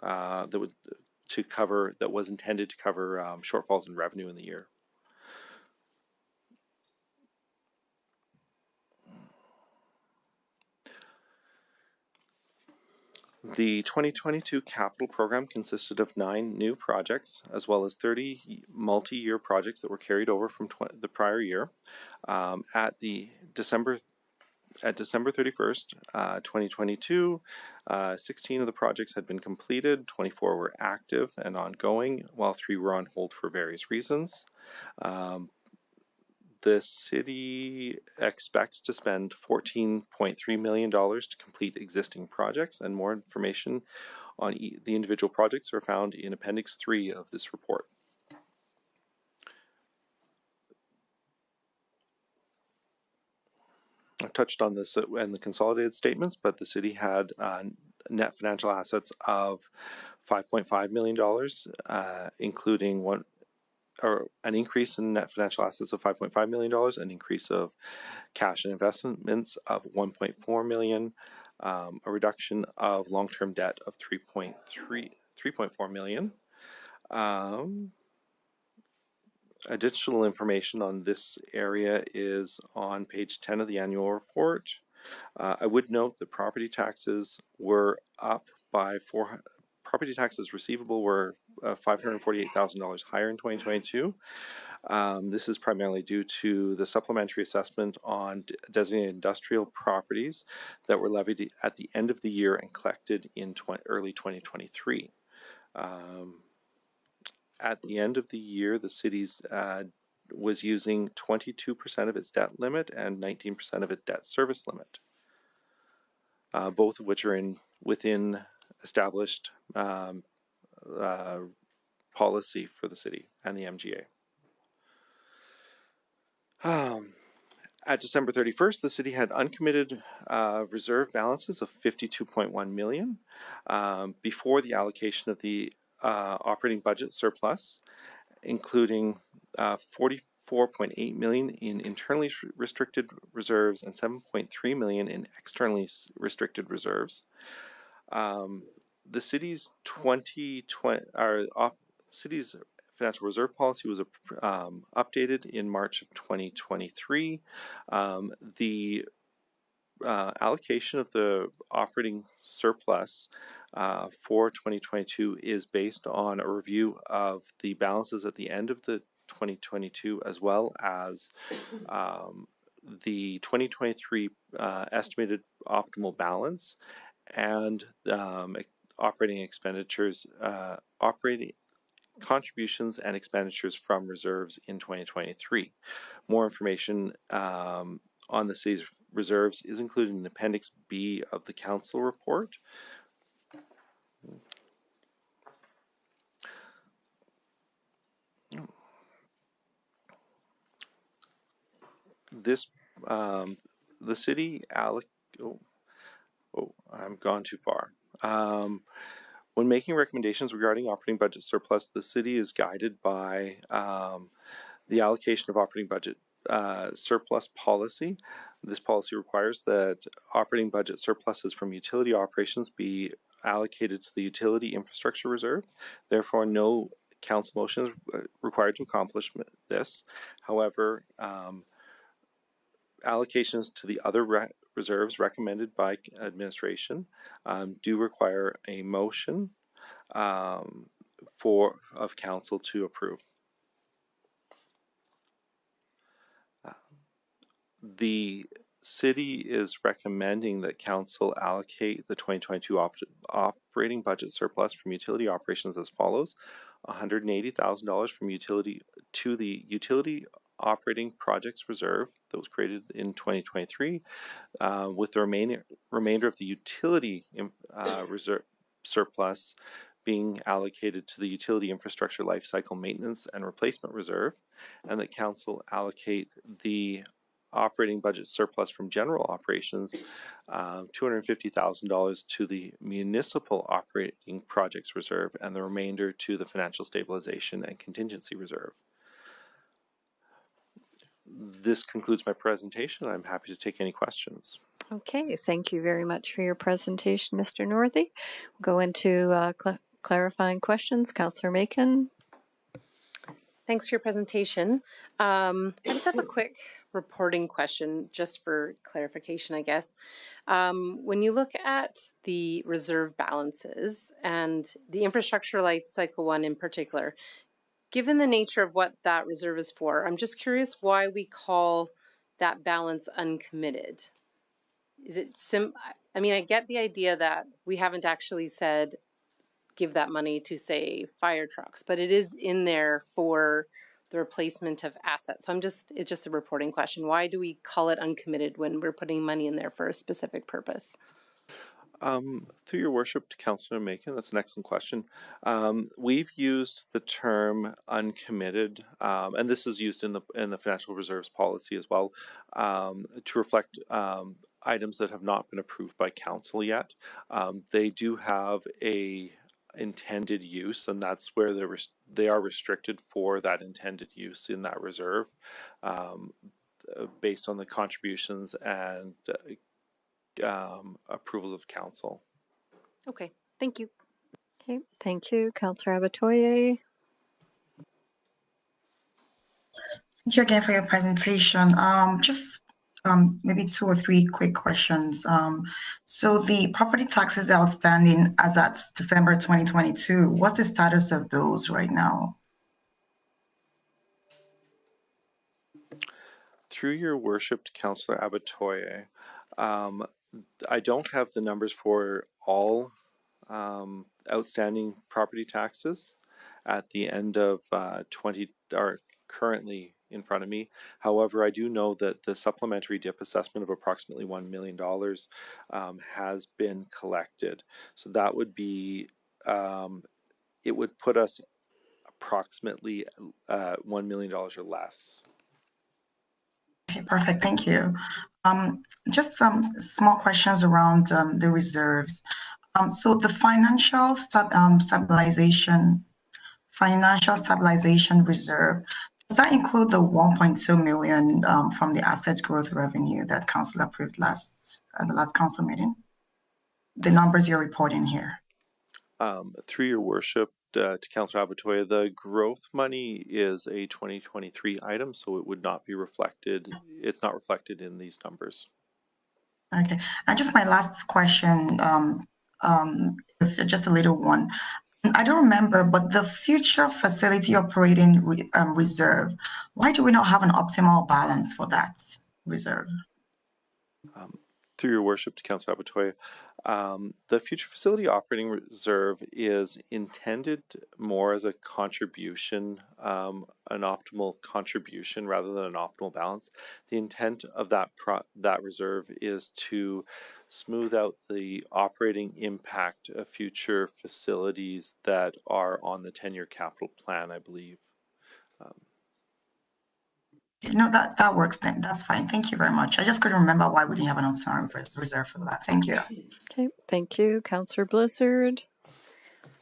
that was intended to cover shortfalls in revenue in the year. The 2022 capital program consisted of 9 new projects, as well as 30 multi-year projects that were carried over from the prior year. At December 31st, 2022, 16 of the projects had been completed, 24 were active and ongoing, while 3 were on hold for various reasons. The city expects to spend $14.3 million to complete existing projects, and more information on the individual projects are found in Appendix 3 of this report. I touched on this in the consolidated statements, but the city had net financial assets of $5.5 million, including an increase in net financial assets of $5.5 million, an increase of cash and investments of $1.4 million, a reduction of long-term debt of $3.4 million. Additional information on this area is on page 10 of the annual report. I would note that property taxes were up by property taxes receivable were $548,000 higher in 2022. This is primarily due to the supplementary assessment on designated industrial properties that were levied at the end of the year and collected in early 2023. At the end of the year, the city was using 22% of its debt limit and 19% of its debt service limit, both of which are within established policy for the city and the MGA. At December 31st, the city had uncommitted reserve balances of $52.1 million before the allocation of the operating budget surplus, including $44.8 million in internally restricted reserves and $7.3 million in externally restricted reserves. The city's city's financial reserve policy was updated in March of 2023. The allocation of the operating surplus for 2022 is based on a review of the balances at the end of the 2022, as well as the 2023 estimated optimal balance and operating expenditures, operating contributions and expenditures from reserves in 2023. More information on the city's reserves is included in Appendix B of the council report. This the city I've gone too far. When making recommendations regarding operating budget surplus, the city is guided by the allocation of operating budget surplus policy. This policy requires that operating budget surpluses from utility operations be allocated to the utility infrastructure reserve. Therefore, no council motion is required to accomplish this. However, allocations to the other reserves recommended by administration do require a motion of council to approve. The city is recommending that council allocate the 2022 operating budget surplus from utility operations as follows: $180,000 from utility to the utility operating projects reserve that was created in 2023, with the remainder of the utility reserve surplus being allocated to the utility infrastructure life cycle maintenance and replacement reserve, and that council allocate the operating budget surplus from general operations, $250,000 to the municipal operating projects reserve, and the remainder to the financial stabilization and contingency reserve. This concludes my presentation. I'm happy to take any questions. Okay, thank you very much for your presentation, Mr. Northey. We'll go into clarifying questions. Councillor Macon. Thanks for your presentation. I just have a quick reporting question, just for clarification, I guess. When you look at the reserve balances and the infrastructure life cycle one in particular, given the nature of what that reserve is for, I'm just curious why we call that balance uncommitted. Is it I mean, I get the idea that we haven't actually said give that money to, say, fire trucks, but it is in there for the replacement of assets. So it's just a reporting question. Why do we call it uncommitted when we're putting money in there for a specific purpose? Through your worship, to Councillor Macon, that's an excellent question. We've used the term uncommitted, and this is used in the financial reserves policy as well, to reflect items that have not been approved by council yet. They do have a intended use, and that's where they are restricted for that intended use in that reserve, based on the contributions and approvals of council. Okay, thank you. Okay, thank you. Councillor Abatoye. Thank you again for your presentation. Just maybe 2 or 3 quick questions. So the property taxes outstanding as at December 2022, what's the status of those right now? Through your worship, to Councillor Abatoye, I don't have the numbers for all outstanding property taxes at the end of are currently in front of me. However, I do know that the supplementary DIP assessment of approximately $1 million has been collected. So that would be, it would put us approximately $1 million or less. Okay, perfect. Thank you. Just some small questions around the reserves. So the financial stabilization reserve, does that include the $1.2 million from the asset growth revenue that council approved at the last council meeting? The numbers you're reporting here. Through your worship, to Councillor Abatoye, the growth money is a 2023 item, so it would not be reflected. It's not reflected in these numbers. Okay, and just my last question with just a little one. I don't remember, but the future facility operating reserve, why do we not have an optimal balance for that reserve? Through your worship to Councillor Abatoye, the future facility operating reserve is intended more as a contribution, an optimal contribution rather than an optimal balance. The intent of that reserve is to smooth out the operating impact of future facilities that are on the 10-year capital plan, I believe. No, that works then. That's fine. Thank you very much. I just couldn't remember why we didn't have an optional reserve for that. Thank you. Okay, thank you. Councillor Blizzard.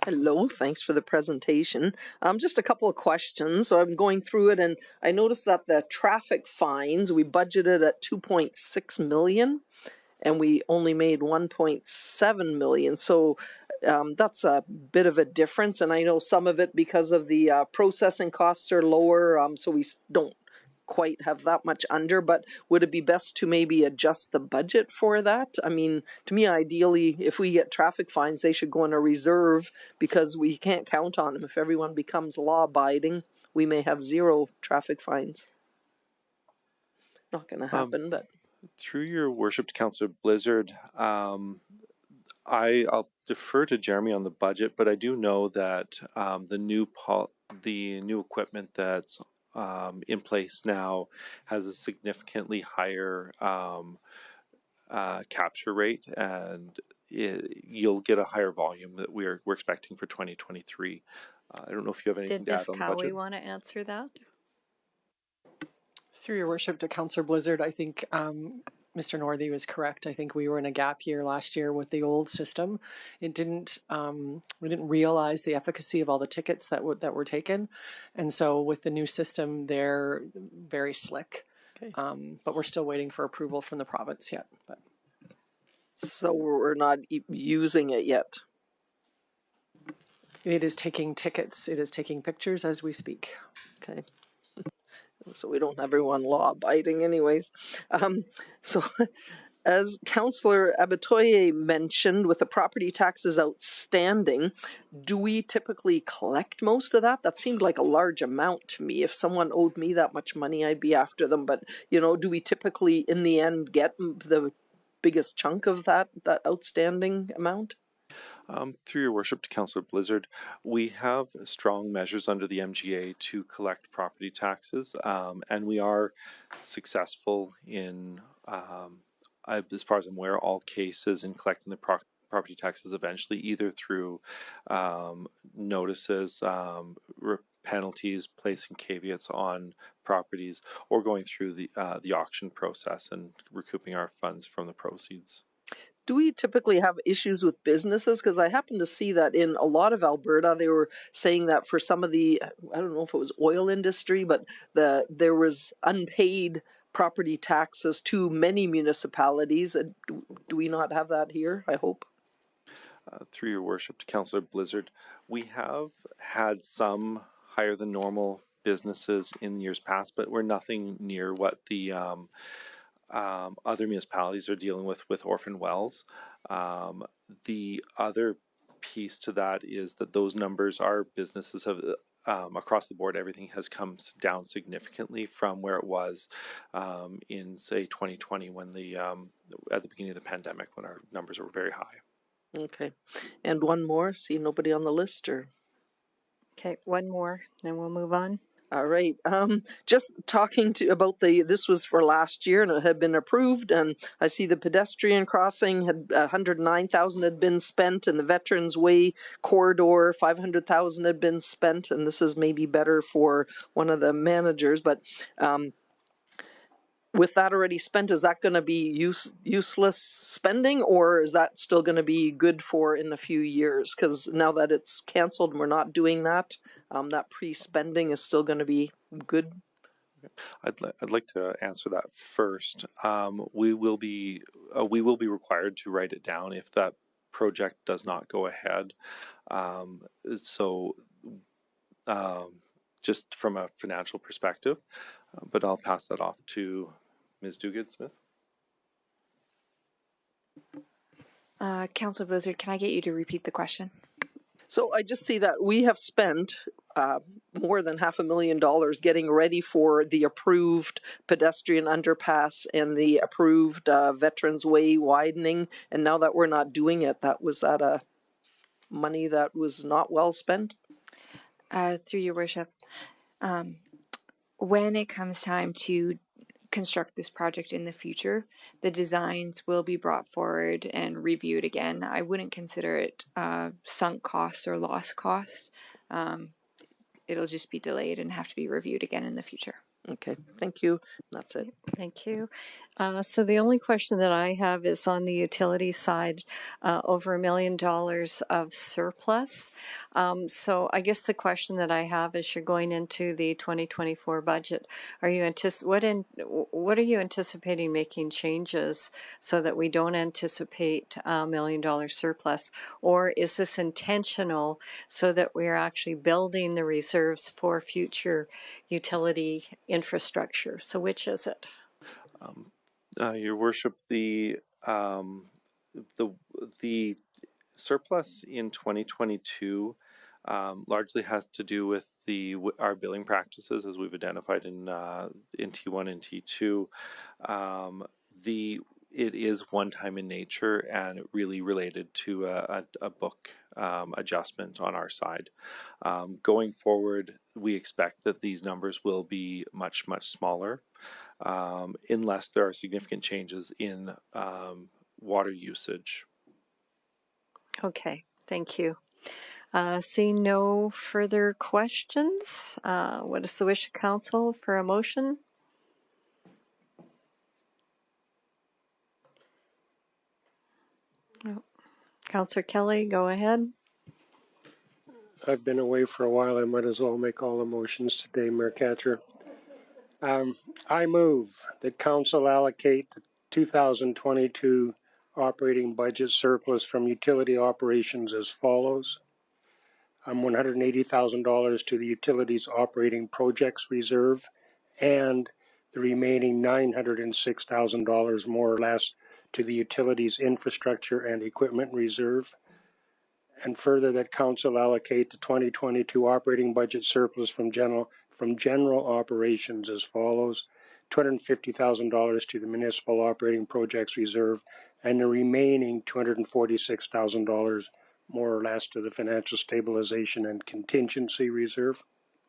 Hello, thanks for the presentation. Just a couple of questions. So I'm going through it and I noticed that the traffic fines, we budgeted at 2.6 million and we only made 1.7 million. So that's a bit of a difference. And I know some of it because of the processing costs are lower. So we don't quite have that much under, but would it be best to maybe adjust the budget for that? I mean, to me, ideally, if we get traffic fines, they should go in a reserve because we can't count on them. If everyone becomes law-abiding, we may have 0 traffic fines. Not going to happen, but... Through your worship to Councillor Blizzard, I'll defer to Jeremy on the budget, but I do know that the new equipment that's in place now has a significantly higher capture rate, and you'll get a higher volume that we're expecting for 2023. I don't know if you have anything to add on the budget. Did Ms. Cowie want to answer that? Through your worship to Councillor Blizzard, I think Mr. Northey was correct. I think we were in a gap year last year with the old system. It didn't, we didn't realize the efficacy of all the tickets that were taken. And so with the new system, they're very slick. Okay. But we're still waiting for approval from the province yet. But. So we're not using it yet. It is taking tickets. It is taking pictures as we speak. Okay. So we don't have everyone law-abiding anyways. So as Councillor Abatoye mentioned, with the property taxes outstanding, do we typically collect most of that? That seemed like a large amount to me. If someone owed me that much money, I'd be after them. But, you know, do we typically in the end get the biggest chunk of that outstanding amount? Through your worship to Councillor Blizzard, we have strong measures under the MGA to collect property taxes, and we are successful in, as far as I'm aware, all cases in collecting the property taxes eventually, either through notices, penalties, placing caveats on properties, or going through the auction process and recouping our funds from the proceeds. Do we typically have issues with businesses? Because I happen to see that in a lot of Alberta, they were saying that for some of the, I don't know if it was oil industry, but there was unpaid property taxes to many municipalities. Do we not have that here, I hope? Through your worship to Councillor Blizzard, we have had some higher than normal businesses in years past, but we're nothing near what the other municipalities are dealing with orphan wells. The other piece to that is that those numbers are businesses have across the board. Everything has come down significantly from where it was in say 2020 when at the beginning of the pandemic when our numbers were very high. Okay, and one more. See nobody on the list, or okay, one more, then we'll move on. All right. Just talking about this was for last year and it had been approved, and I see the pedestrian crossing had 109,000 had been spent, and the Veterans Way corridor 500,000 had been spent, and this is maybe better for one of the managers, but with that already spent, is that going to be useless spending, or is that still going to be good for in a few years? Because now that it's canceled and we're not doing that, that pre-spending is still going to be good. I'd like to answer that first. We will be required to write it down if that project does not go ahead. Just from a financial perspective, but I'll pass that off to Ms. Duguid-Smith. Council Blizzard, can I get you to repeat the question? So I just see that we have spent more than $500,000 getting ready for the approved pedestrian underpass and the approved Veterans Way widening. And now that we're not doing it, was that a money that was not well spent? Through your worship, when it comes time to construct this project in the future, the designs will be brought forward and reviewed again. I wouldn't consider it sunk costs or lost costs. It'll just be delayed and have to be reviewed again in the future. Okay, thank you. That's it. Thank you. So the only question that I have is on the utility side, over $1 million of surplus. So I guess the question that I have is, you're going into the 2024 budget. Are you what are you anticipating making changes so that we don't anticipate $1 million surplus, or is this intentional so that we're actually building the reserves for future utility infrastructure? So which is it? Your Worship, the surplus in 2022 largely has to do with our billing practices as we've identified in T1 and T2. It is one time in nature, and it really related to a book adjustment on our side. Going forward, we expect that these numbers will be much, much smaller, unless there are significant changes in water usage. Okay, thank you. Seeing no further questions, what is the wish of council for a motion? Oh. Councillor Kelly, go ahead. I've been away for a while. I might as well make all the motions today, Mayor Catcher. I move that council allocate the 2022 operating budget surplus from utility operations as follows. $180,000 to the utilities operating projects reserve, and the remaining $906,000 more or less to the utilities infrastructure and equipment reserve. And further, that council allocate the 2022 operating budget surplus from general operations as follows: $250,000 to the municipal operating projects reserve, and the remaining $246,000 more or less to the financial stabilization and contingency reserve.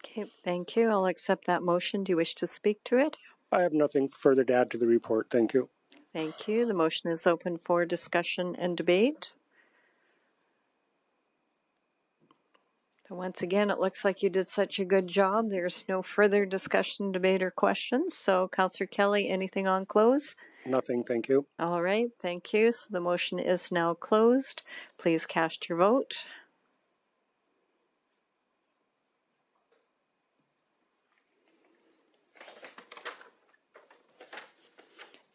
Okay, thank you. I'll accept that motion. Do you wish to speak to it? I have nothing further to add to the report. Thank you. Thank you. The motion is open for discussion and debate. So once again, it looks like you did such a good job. There's no further discussion, debate, or questions. So, Councillor Kelly, anything on close? Nothing, thank you. All right, thank you. So the motion is now closed. Please cast your vote.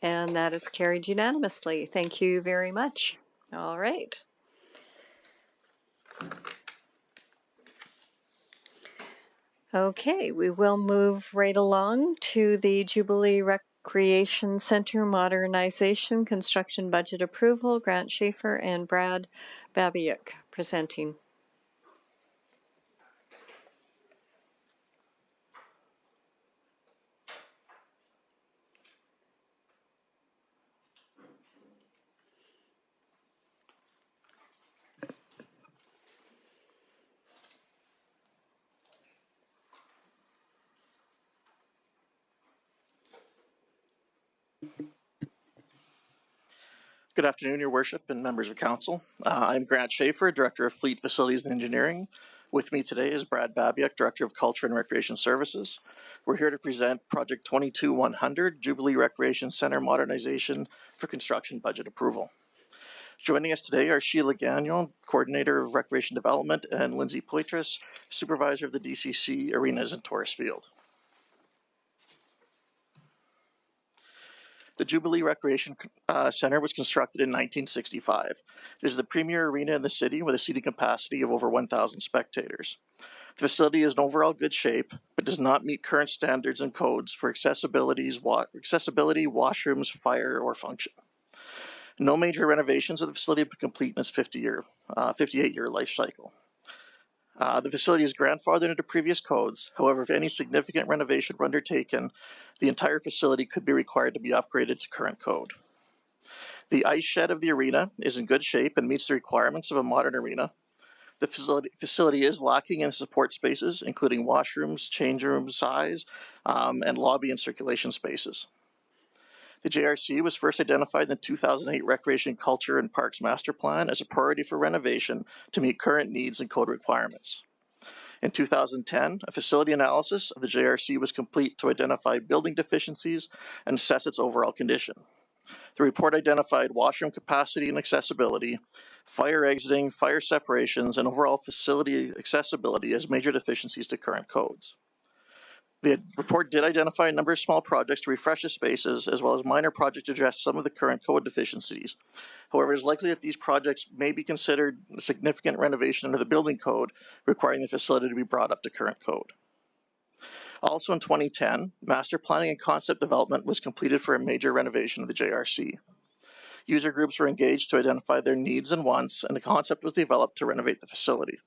And that is carried unanimously. Thank you very much. All right. Okay, we will move right along to the Jubilee Recreation Center Modernization Construction Budget Approval. Grant Schaefer and Brad Babiuk presenting. Good afternoon, Your Worship and members of Council. I'm Grant Schaefer, Director of Fleet Facilities and Engineering. With me today is Brad Babiuk, Director of Culture and Recreation Services. We're here to present Project 22100, Jubilee Recreation Center Modernization for Construction Budget Approval. Joining us today are Sheila Gagnon, Coordinator of Recreation Development, and Lindsay Poitras, Supervisor of the DCC Arenas and Tourist Field. The Jubilee Recreation Center was constructed in 1965. It is the premier arena in the city with a seating capacity of over 1,000 spectators. The facility is in overall good shape, but does not meet current standards and codes for accessibility, washrooms, fire, or function. No major renovations of the facility have been complete in its 58-year life cycle. The facility is grandfathered into previous codes. However, if any significant renovation were undertaken, the entire facility could be required to be upgraded to current code. The ice shed of the arena is in good shape and meets the requirements of a modern arena. The facility is lacking in support spaces, including washrooms, change room size, and lobby and circulation spaces. The JRC was first identified in the 2008 Recreation, Culture, and Parks Master Plan as a priority for renovation to meet current needs and code requirements. In 2010, a facility analysis of the JRC was complete to identify building deficiencies and assess its overall condition. The report identified washroom capacity and accessibility, fire exiting, fire separations, and overall facility accessibility as major deficiencies to current codes. The report did identify a number of small projects to refresh the spaces, as well as minor projects to address some of the current code deficiencies. However, it is likely that these projects may be considered a significant renovation under the building code, requiring the facility to be brought up to current code. Also in 2010, master planning and concept development was completed for a major renovation of the JRC. User groups were engaged to identify their needs and wants, and a concept was developed to renovate the facility.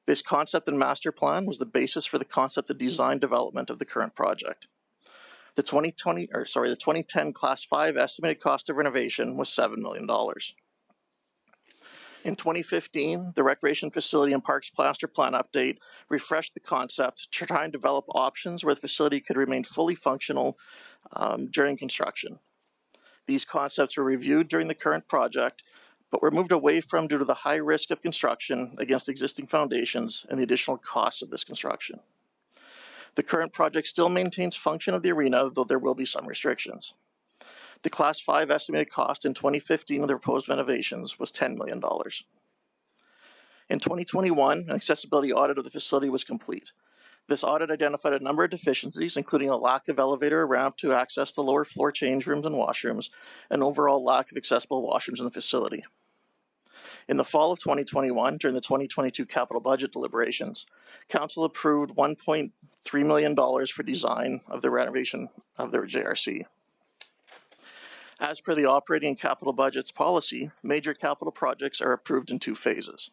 This concept and master plan was the basis for the concept and design development of the current project. The 2010 Class 5 estimated cost of renovation was $7 million. In 2015, the Recreation Facility and Parks Master Plan update refreshed the concept to try and develop options where the facility could remain fully functional during construction. These concepts were reviewed during the current project, but were moved away from due to the high risk of construction against existing foundations and the additional costs of this construction. The current project still maintains function of the arena, though there will be some restrictions. The Class 5 estimated cost in 2015 of the proposed renovations was $10 million. In 2021, an accessibility audit of the facility was complete. This audit identified a number of deficiencies, including a lack of elevator or ramp to access the lower floor change rooms and washrooms, and overall lack of accessible washrooms in the facility. In the fall of 2021, during the 2022 capital budget deliberations, Council approved $1.3 million for design of the renovation of their JRC. As per the operating and capital budgets policy, major capital projects are approved in 2 phases.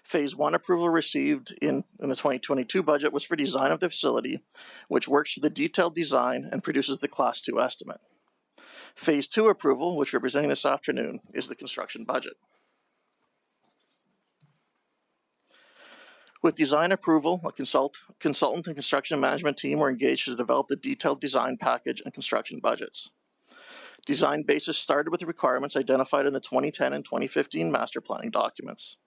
Phase 1 approval received in the 2022 budget was for design of the facility, which works through the detailed design and produces the Class 2 estimate. Phase 2 approval, which we're presenting this afternoon, is the construction budget. With design approval, a consultant and construction management team were engaged to develop the detailed design package and construction budgets. Design basis started with the requirements identified in the 2010 and 2015 master planning documents.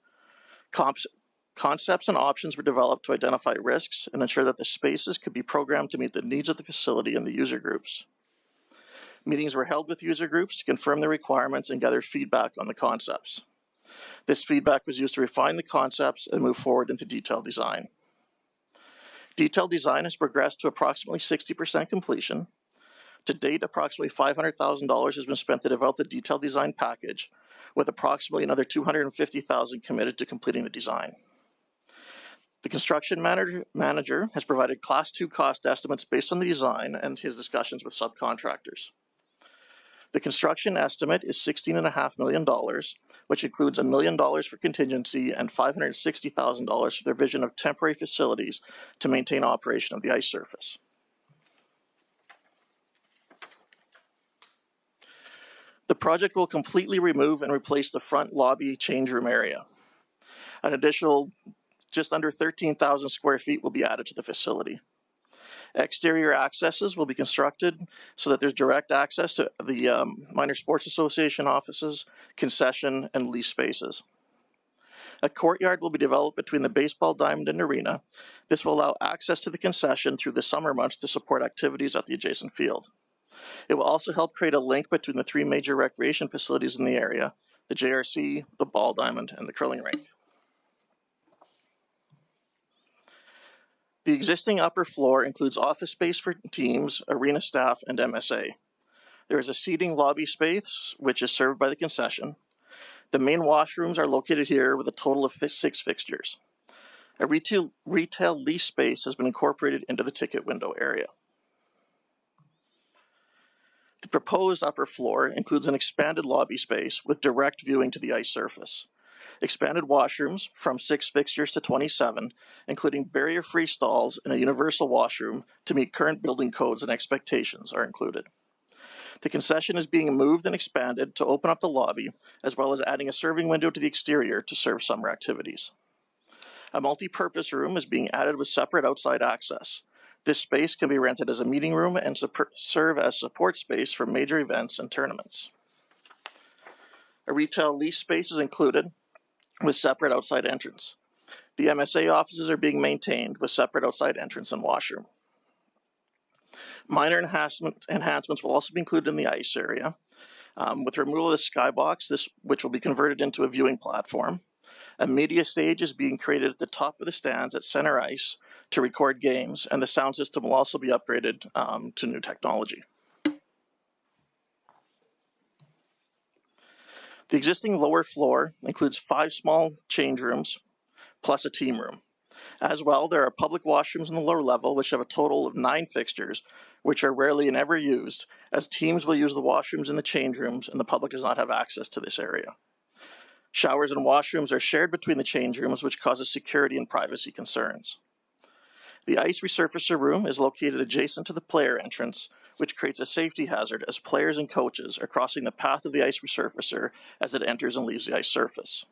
Concepts and options were developed to identify risks and ensure that the spaces could be programmed to meet the needs of the facility and the user groups. Meetings were held with user groups to confirm the requirements and gather feedback on the concepts. This feedback was used to refine the concepts and move forward into detailed design. Detailed design has progressed to approximately 60% completion. To date, approximately $500,000 has been spent to develop the detailed design package, with approximately another $250,000 committed to completing the design. The construction manager has provided Class 2 cost estimates based on the design and his discussions with subcontractors. The construction estimate is $16.5 million, which includes $1 million for contingency and $560,000 for the provision of temporary facilities to maintain operation of the ice surface. The project will completely remove and replace the front lobby change room area. An additional just under 13,000 square feet will be added to the facility. Exterior accesses will be constructed so that there's direct access to the Minor Sports Association offices, concession, and lease spaces. A courtyard will be developed between the baseball diamond and arena. This will allow access to the concession through the summer months to support activities at the adjacent field. It will also help create a link between the 3 major recreation facilities in the area, the JRC, the ball diamond, and the curling rink. The existing upper floor includes office space for teams, arena staff, and MSA. There is a seating lobby space, which is served by the concession. The main washrooms are located here with a total of 6 fixtures. A retail lease space has been incorporated into the ticket window area. The proposed upper floor includes an expanded lobby space with direct viewing to the ice surface. Expanded washrooms from 6 fixtures to 27, including barrier-free stalls and a universal washroom to meet current building codes and expectations, are included. The concession is being moved and expanded to open up the lobby, as well as adding a serving window to the exterior to serve summer activities. A multi-purpose room is being added with separate outside access. This space can be rented as a meeting room and serve as support space for major events and tournaments. A retail lease space is included with separate outside entrance. The MSA offices are being maintained with separate outside entrance and washroom. Minor enhancements will also be included in the ice area, with removal of the skybox, which will be converted into a viewing platform. A media stage is being created at the top of the stands at center ice to record games, and the sound system will also be upgraded to new technology. The existing lower floor includes 5 small change rooms plus a team room. As well, there are public washrooms on the lower level, which have a total of 9 fixtures, which are rarely and ever used, as teams will use the washrooms in the change rooms and the public does not have access to this area. Showers and washrooms are shared between the change rooms, which causes security and privacy concerns. The ice resurfacer room is located adjacent to the player entrance, which creates a safety hazard as players and coaches are crossing the path of the ice resurfacer as it enters and leaves the ice surface.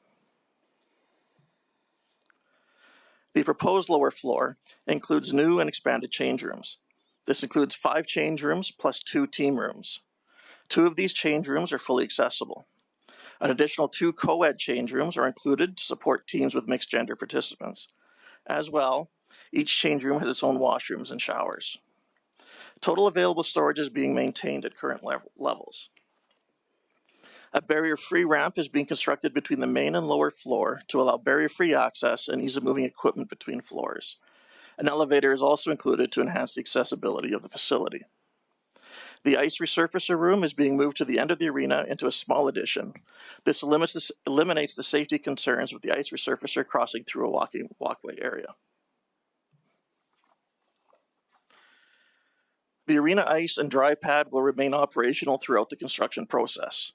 The proposed lower floor includes new and expanded change rooms. This includes 5 change rooms plus 2 team rooms. 2 of these change rooms are fully accessible. An additional 2 co-ed change rooms are included to support teams with mixed gender participants. As well, each change room has its own washrooms and showers. Total available storage is being maintained at current levels. A barrier-free ramp is being constructed between the main and lower floor to allow barrier-free access and ease of moving equipment between floors. An elevator is also included to enhance the accessibility of the facility. The ice resurfacer room is being moved to the end of the arena into a small addition. This eliminates the safety concerns with the ice resurfacer crossing through a walkway area. The arena ice and dry pad will remain operational throughout the construction process.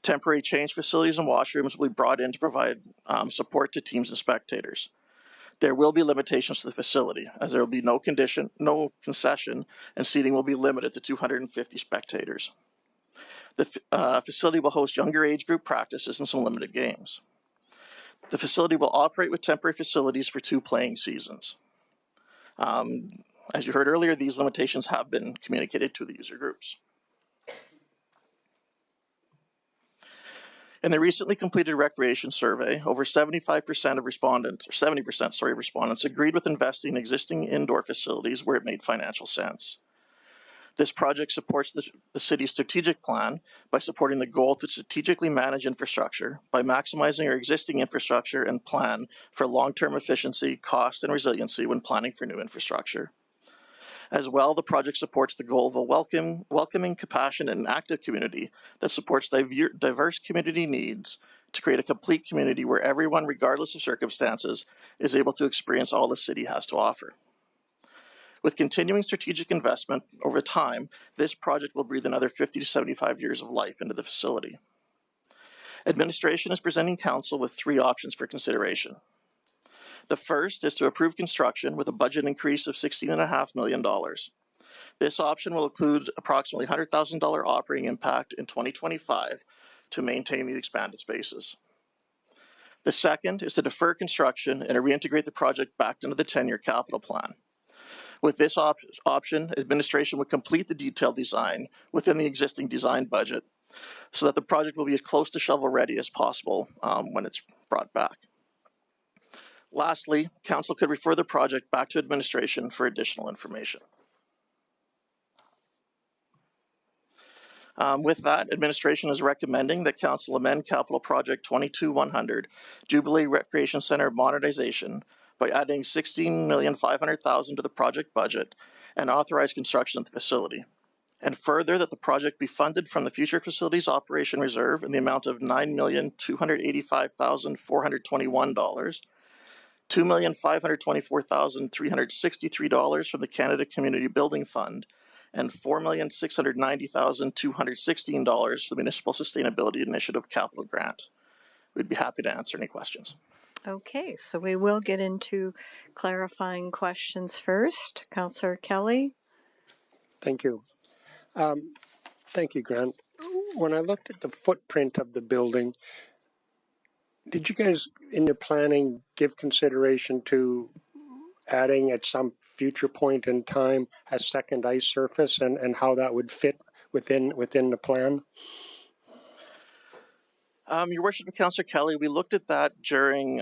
Temporary change facilities and washrooms will be brought in to provide support to teams and spectators. There will be limitations to the facility, as there will be no concession, and seating will be limited to 250 spectators. The facility will host younger age group practices and some limited games. The facility will operate with temporary facilities for 2 playing seasons. As you heard earlier, these limitations have been communicated to the user groups. In the recently completed recreation survey, over 75% of respondents, or 70%, respondents agreed with investing in existing indoor facilities where it made financial sense. This project supports the city's strategic plan by supporting the goal to strategically manage infrastructure by maximizing our existing infrastructure and plan for long-term efficiency, cost, and resiliency when planning for new infrastructure. As well, the project supports the goal of a welcoming, compassionate, and active community that supports diverse community needs to create a complete community where everyone, regardless of circumstances, is able to experience all the city has to offer. With continuing strategic investment over time, this project will breathe another 50 to 75 years of life into the facility. Administration is presenting Council with 3 options for consideration. The first is to approve construction with a budget increase of $16.5 million. This option will include approximately $100,000 operating impact in 2025 to maintain the expanded spaces. The second is to defer construction and reintegrate the project back into the 10-year capital plan. With this option, administration would complete the detailed design within the existing design budget so that the project will be as close to shovel-ready as possible when it's brought back. Lastly, Council could refer the project back to administration for additional information. With that, administration is recommending that Council amend Capital Project 22-100 Jubilee Recreation Center modernization by adding $16,500,000 to the project budget and authorize construction of the facility. And further, that the project be funded from the Future Facilities Operation Reserve in the amount of $9,285,421, $2,524,363 from the Canada Community Building Fund, and $4,690,216 for the Municipal Sustainability Initiative Capital Grant. We'd be happy to answer any questions. Okay, so we will get into clarifying questions first. Councillor Kelly. Thank you. Thank you, Grant. When I looked at the footprint of the building, did you guys in your planning give consideration to adding at some future point in time a second ice surface and how that would fit within the plan? Your Worship, Councillor Kelly, we looked at that during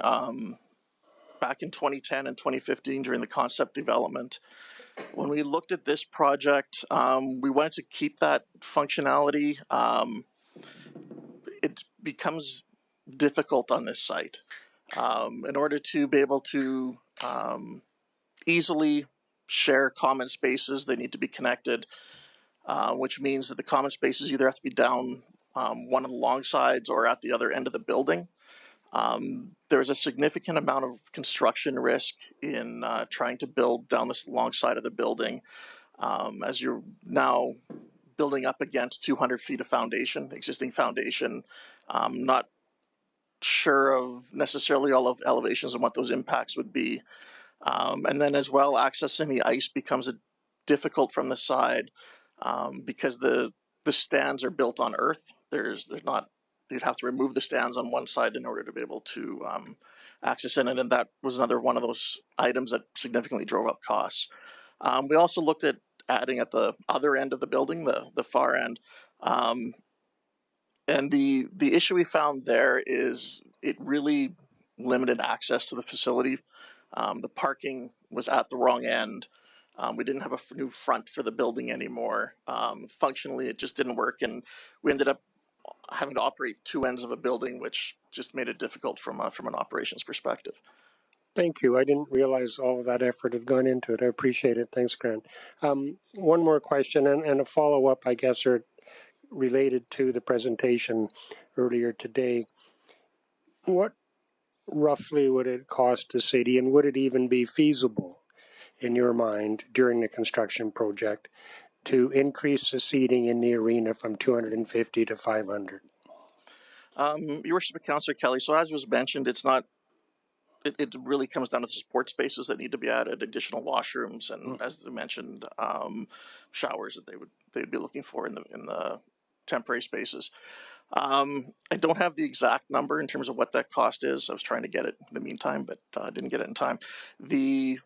back in 2010 and 2015 during the concept development. When we looked at this project, we wanted to keep that functionality. It becomes difficult on this site. In order to be able to easily share common spaces, they need to be connected, which means that the common spaces either have to be down one of the long sides or at the other end of the building. There's a significant amount of construction risk in trying to build down this long side of the building, as you're now building up against 200 feet of foundation, existing foundation. Not sure of necessarily all of elevations and what those impacts would be. And then as well, accessing the ice becomes difficult from the side because the stands are built on earth. There's not, you'd have to remove the stands on one side in order to be able to access it. And that was another one of those items that significantly drove up costs. We also looked at adding at the other end of the building, the far end. And the issue we found there is it really limited access to the facility. The parking was at the wrong end. We didn't have a new front for the building anymore. Functionally, it just didn't work, and we ended up having to operate two ends of a building, which just made it difficult from an operations perspective. Thank you. I didn't realize all of that effort had gone into it. I appreciate it. Thanks, Grant. One more question and a follow-up, I guess, are related to the presentation earlier today. What roughly would it cost the city, and would it even be feasible in your mind during the construction project to increase the seating in the arena from 250 to 500? Your Worship, Councillor Kelly, so as was mentioned, it's not, it really comes down to the support spaces that need to be added, additional washrooms, and as they mentioned, showers that they'd be looking for in the temporary spaces. I don't have the exact number in terms of what that cost is. I was trying to get it in the meantime, but didn't get it in time. The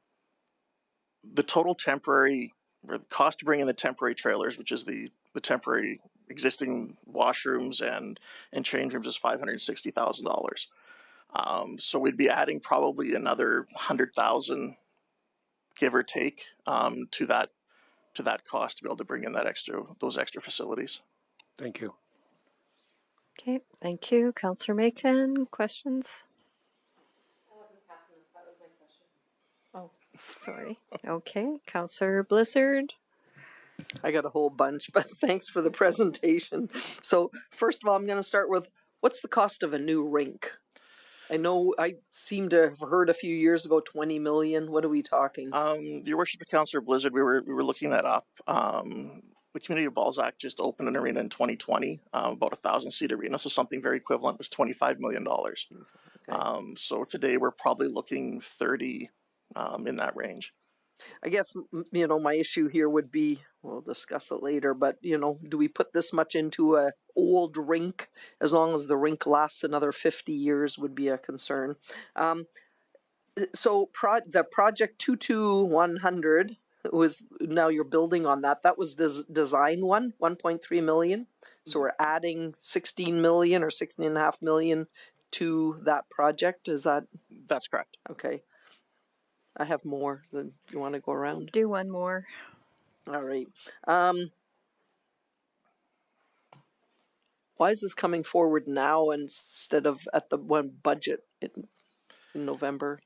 total temporary, or the cost to bring in the temporary trailers, which is the temporary existing washrooms and change rooms, is $560,000. So we'd be adding probably another 100,000, give or take, to that cost to be able to bring in those extra facilities. Thank you. Okay, thank you. Councillor Macon, questions? I wasn't fast enough. That was my question. Oh, sorry. Okay, Councillor Blizzard. I got a whole bunch, but thanks for the presentation. So first of all, I'm going to start with, what's the cost of a new rink? I know I seem to have heard a few years ago, 20 million. What are we talking? Your Worship, Councillor Blizzard, we were looking that up. The Community of Balzac just opened an arena in 2020, about 1,000-seat arena, so something very equivalent was $25 million. Okay. So today we're probably looking 30 in that range. I guess, my issue here would be, we'll discuss it later, but, do we put this much into a old rink? As long as the rink lasts another 50 years would be a concern. So the project 22100 was, now you're building on that. That was design 1.3 million. So we're adding 16 million or 16.5 million to that project. Is that? That's correct. Okay. I have more. Then you want to go around? Do one more. All right. Why is this coming forward now instead of at the one budget in November?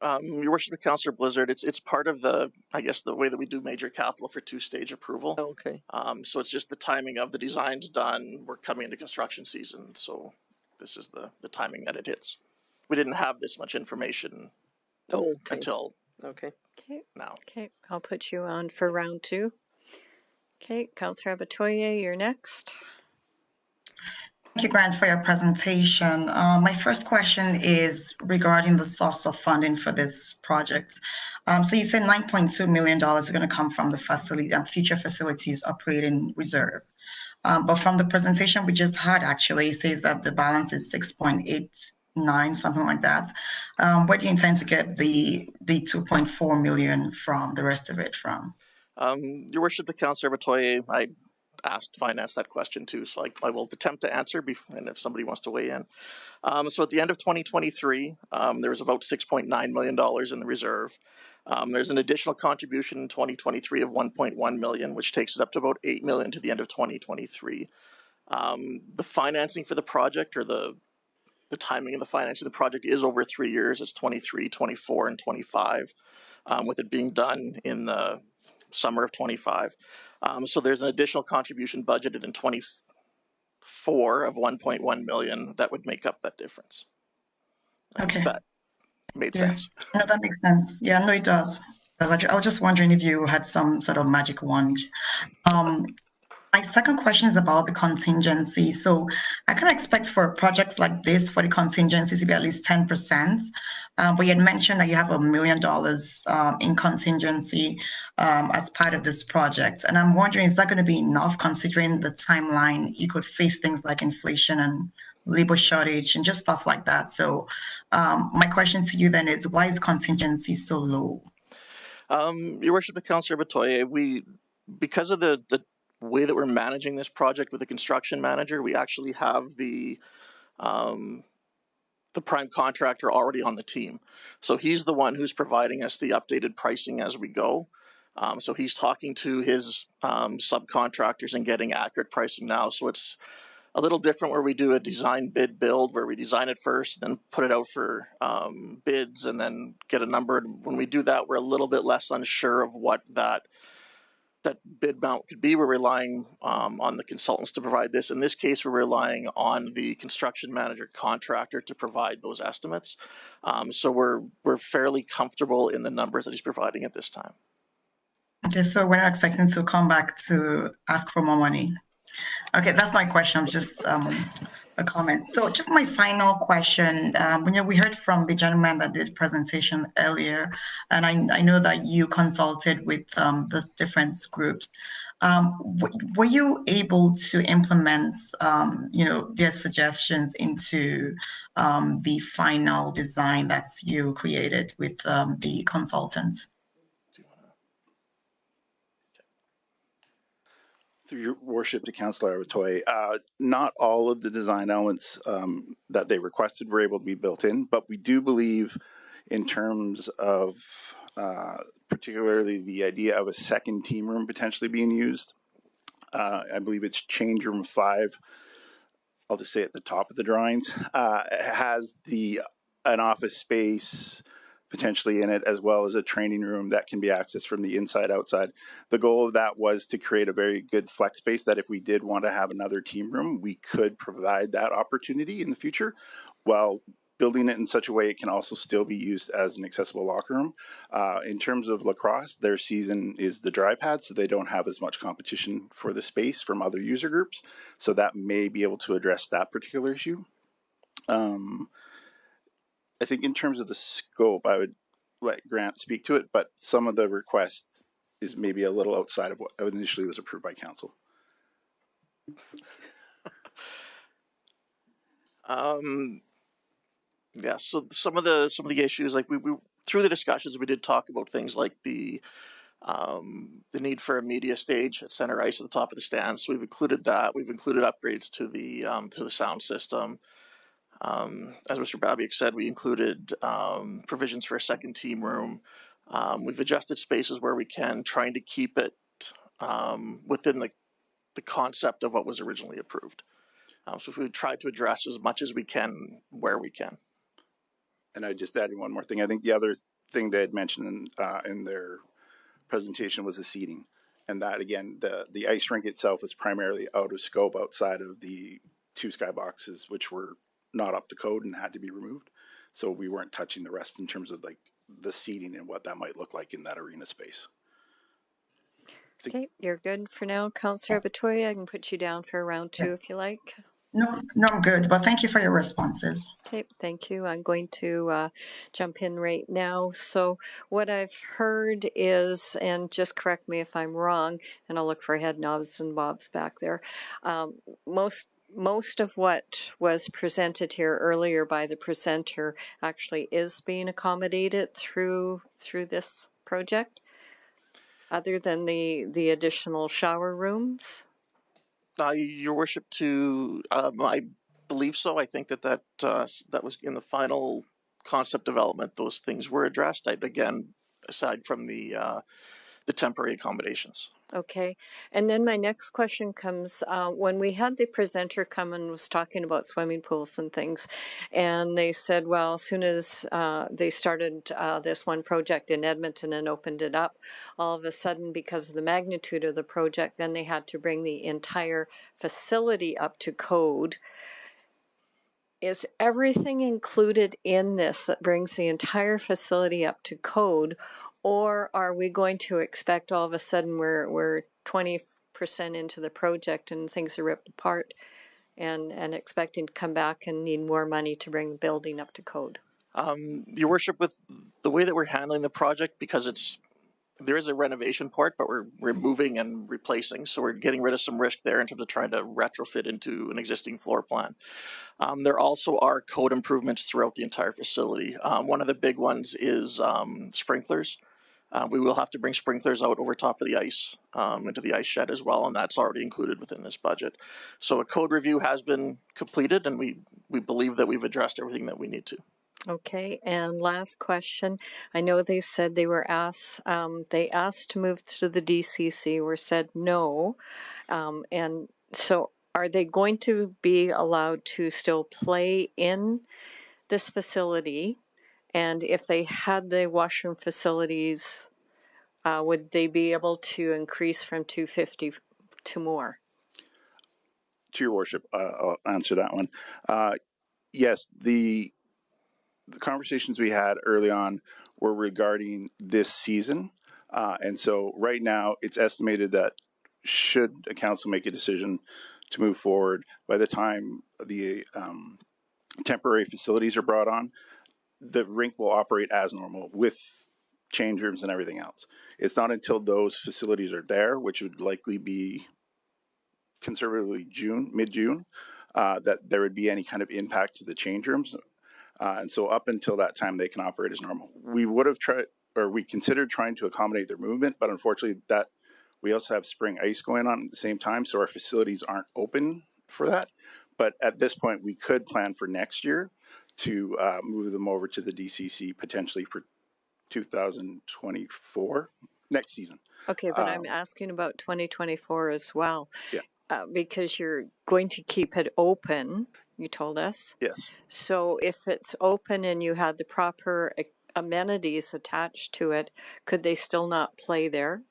Your Worship, Councillor Blizzard, it's part of the way that we do major capital for two-stage approval. Oh, okay. So it's just the timing of the design's done. We're coming into construction season, so this is the timing that it hits. We didn't have this much information until okay. now. Okay, I'll put you on for round two. Okay, Councillor Abatoye, you're next. Thank you, Grant, for your presentation. My first question is regarding the source of funding for this project. So you said $9.2 million is going to come from the facility and future facilities operating reserve. But from the presentation we just had, actually, it says that the balance is 6.89, something like that. Where do you intend to get the 2.4 million from, the rest of it from? Your Worship, the Councillor Batoye, I asked Finance that question too, so I will attempt to answer, and if somebody wants to weigh in. So at the end of 2023, there was about $6.9 million in the reserve. There's an additional contribution in 2023 of 1.1 million, which takes it up to about 8 million to the end of 2023. The financing for the project, or the timing of the financing of the project, is over 3 years. It's 23, 24, and 25, with it being done in the summer of 25. So there's an additional contribution budgeted in 24 of 1.1 million that would make up that difference. Okay. That made sense. No, that makes sense. Yeah, no, it does. I was just wondering if you had some sort of magic wand. My second question is about the contingency. So I can expect for projects like this for the contingency to be at least 10%. But you had mentioned that you have $1 million in contingency as part of this project. And I'm wondering, is that going to be enough considering the timeline? You could face things like inflation and labor shortage and just stuff like that. So my question to you then is, why is contingency so low? Your Worship, the Councillor Batoye, because of the way that we're managing this project with the construction manager, we actually have the prime contractor already on the team. So he's the one who's providing us the updated pricing as we go. So he's talking to his subcontractors and getting accurate pricing now. So it's a little different where we do a design bid build, where we design it first, then put it out for bids and then get a number. When we do that, we're a little bit less unsure of what that bid amount could be. We're relying on the consultants to provide this. In this case, we're relying on the construction manager contractor to provide those estimates. So we're fairly comfortable in the numbers that he's providing at this time. Okay, so we're not expecting to come back to ask for more money. Okay, that's my question. Just a comment. So just my final question. We heard from the gentleman that did the presentation earlier, and I know that you consulted with the different groups. Were you able to implement, their suggestions into the final design that you created with the consultants? Through your worship to Councillor Abatoye, not all of the design elements that they requested were able to be built in, but we do believe in terms of particularly the idea of a second team room potentially being used. I believe it's change room 5. I'll just say at the top of the drawings, has an office space potentially in it, as well as a training room that can be accessed from the inside outside. The goal of that was to create a very good flex space that if we did want to have another team room, we could provide that opportunity in the future, while building it in such a way it can also still be used as an accessible locker room. In terms of lacrosse, their season is the dry pad, so they don't have as much competition for the space from other user groups. So that may be able to address that particular issue. I think in terms of the scope, I would let Grant speak to it, but some of the request is maybe a little outside of what initially was approved by council. Yeah, so some of the issues, like we through the discussions, we did talk about things like the need for a media stage at center ice at the top of the stands. So we've included that. We've included upgrades to the sound system. As Mr. Babiak said, we included provisions for a second team room. We've adjusted spaces where we can, trying to keep it within the concept of what was originally approved. So we've tried to address as much as we can where we can. And I just adding one more thing. I think the other thing they had mentioned in their presentation was the seating. And that, again, the ice rink itself is primarily out of scope outside of the 2 skyboxes, which were not up to code and had to be removed. So we weren't touching the rest in terms of like the seating and what that might look like in that arena space. Okay, you're good for now, Councillor Batoya. I can put you down for round 2 if you like. No, no, I'm good. But thank you for your responses. Okay, thank you. I'm going to jump in right now. So what I've heard is, and just correct me if I'm wrong, and I'll look for head nods and bobs back there. Most of what was presented here earlier by the presenter actually is being accommodated through this project, other than the additional shower rooms. Your worship, I believe so. I think that was in the final concept development. Those things were addressed. Again, aside from the temporary accommodations. Okay, and then my next question comes, when we had the presenter come and was talking about swimming pools and things, and they said, well, as soon as they started this one project in Edmonton and opened it up, all of a sudden, because of the magnitude of the project, then they had to bring the entire facility up to code. Is everything included in this that brings the entire facility up to code, or are we going to expect all of a sudden we're 20% into the project and things are ripped apart and expecting to come back and need more money to bring the building up to code? Your worship, with the way that we're handling the project, because there is a renovation part, but we're removing and replacing, so we're getting rid of some risk there in terms of trying to retrofit into an existing floor plan. There also are code improvements throughout the entire facility. One of the big ones is sprinklers. We will have to bring sprinklers out over top of the ice, into the ice shed as well, and that's already included within this budget. So a code review has been completed, and we believe that we've addressed everything that we need to. Okay, and last question. I know they said they were asked to move to the DCC, were said no. And so are they going to be allowed to still play in this facility? And if they had the washroom facilities, would they be able to increase from 250 to more? To your worship, I'll answer that one. Yes, the conversations we had early on were regarding this season. And so right now it's estimated that should a council make a decision to move forward, by the time the temporary facilities are brought on, the rink will operate as normal with change rooms and everything else. It's not until those facilities are there, which would likely be conservatively mid-June, that there would be any kind of impact to the change rooms. And so up until that time, they can operate as normal. We would have we considered trying to accommodate their movement, but unfortunately we also have spring ice going on at the same time, so our facilities aren't open for that. But at this point, we could plan for next year to move them over to the DCC potentially for 2024, next season. Okay, but I'm asking about 2024 as well. Yeah. Because you're going to keep it open, you told us. Yes. So if it's open and you had the proper amenities attached to it, could they still not play there?